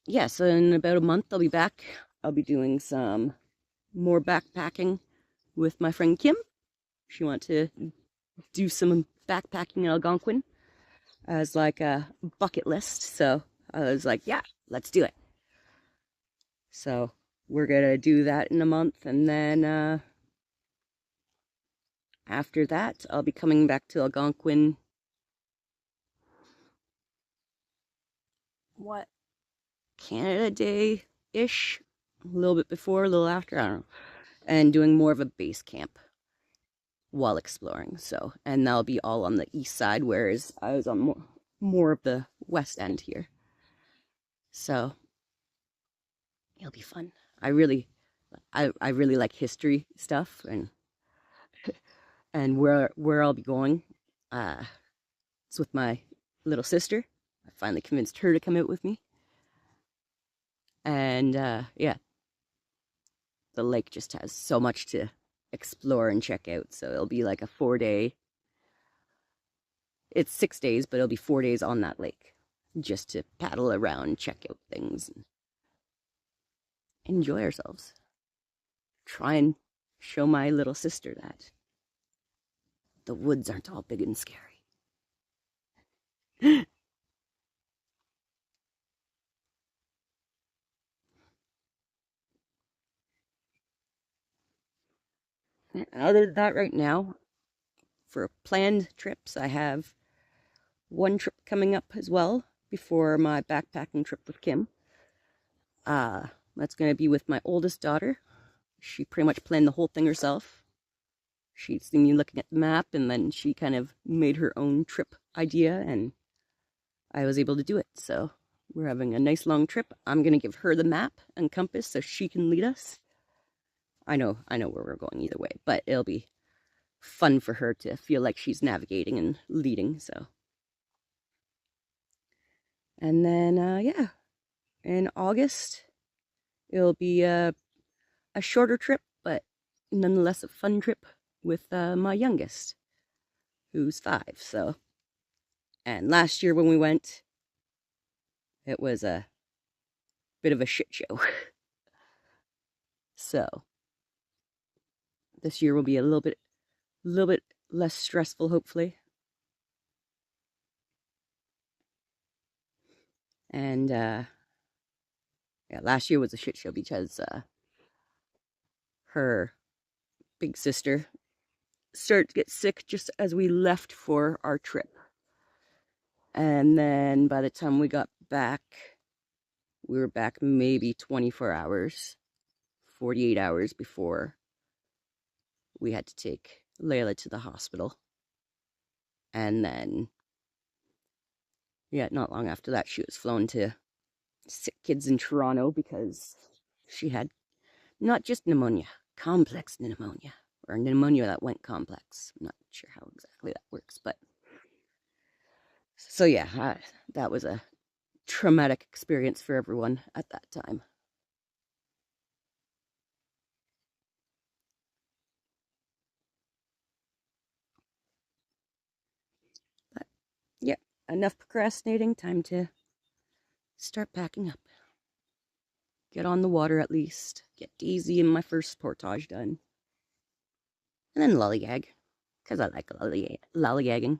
Speaker 1: yeah, so in about a month I'll be back. I'll be doing some more backpacking with my friend Kim. She wanted to do some backpacking in Algonquin as like a bucket list. So I was like, yeah, let's do it. So we're gonna do that in a month, and then after that I'll be coming back to Algonquin. What? Canada Day-ish, a little bit before, a little after, I don't know, and doing more of a base camp while exploring. So, and that'll be all on the east side, whereas I was on more of the west end here. So it'll be fun. I really like history stuff, and where I'll be going. It's with my little sister. I finally convinced her to come out with me, and yeah, the lake just has so much to explore and check out. So it'll be like a 4-day. It's 6 days, but it'll be 4 days on that lake, just to paddle around, check out things, and enjoy ourselves. Try and show my little sister that the woods aren't all big and scary. Other than that, right now, for planned trips, I have one trip coming up as well before my backpacking trip with Kim. That's going to be with my oldest daughter. She pretty much planned the whole thing herself. She'd seen me looking at the map, and then she kind of made her own trip idea, and I was able to do it. So we're having a nice long trip. I'm going to give her the map and compass so she can lead us. I know where we're going either way, but it'll be fun for her to feel like she's navigating and leading. So, and then yeah, in August it'll be a shorter trip, but nonetheless a fun trip with my youngest. who's 5. So, and last year when we went, it was a bit of a shit show. So, this year will be a little bit less stressful, hopefully. And yeah, last year was a shit show because her big sister started to get sick just as we left for our trip. And then by the time we got back, we were back maybe 24 hours, 48 hours before we had to take Layla to the hospital. And then, yeah, not long after that, she was flown to Sick Kids in Toronto because she had not just pneumonia, complex pneumonia, or pneumonia that went complex. I'm not sure how exactly that works, but so yeah, that was a traumatic experience for everyone at that time. But yeah, enough procrastinating, time to start packing up. Get on the water at least, get Daisy and my first portage done. And then lollygag, because I like lollygagging.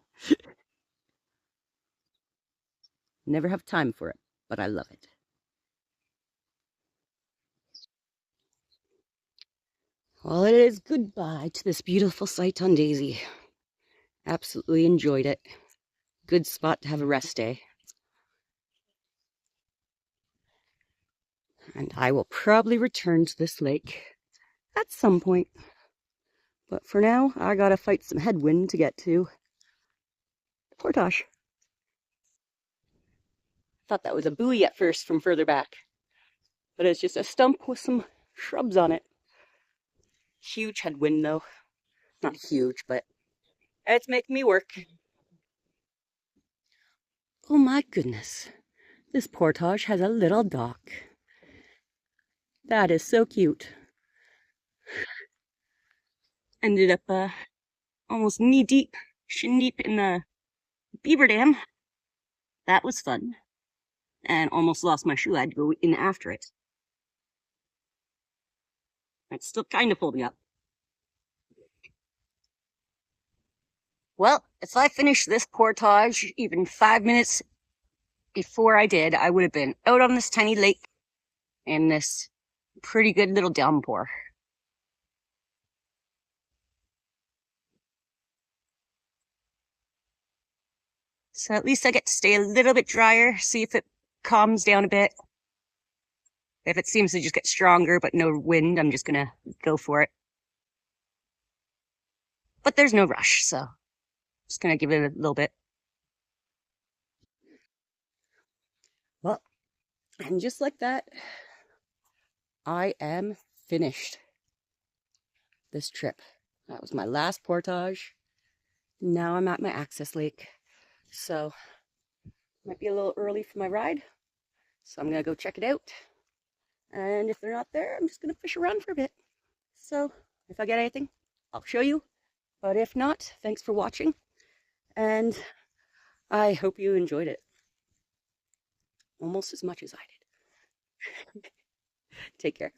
Speaker 1: Never have time for it, but I love it. Well, it is goodbye to this beautiful sight on Daisy. Absolutely enjoyed it. Good spot to have a rest day. And I will probably return to this lake at some point. But for now, I gotta fight some headwind to get to Portage. Thought that was a buoy at first from further back, but it's just a stump with some shrubs on it. Huge headwind though. Not huge, but it's making me work. Oh my goodness. This portage has a little dock. That is so cute. Ended up almost knee deep, shin deep in the beaver dam. That was fun. And almost lost my shoe. I had to go in after it. It's still kind of holding up. Well, if I finished this portage even 5 minutes before I did, I would have been out on this tiny lake in this pretty good little downpour. So at least I get to stay a little bit drier, see if it calms down a bit. If it seems to just get stronger but no wind, I'm just gonna go for it. But there's no rush, so just gonna give it a little bit. Well, and just like that, I am finished this trip. That was my last portage. Now I'm at my access lake. So, might be a little early for my ride. So I'm gonna go check it out. And if they're not there, I'm just gonna fish around for a bit. So, if I get anything, I'll show you. But if not, thanks for watching. And I hope you enjoyed it. Almost as much as I did. Take care.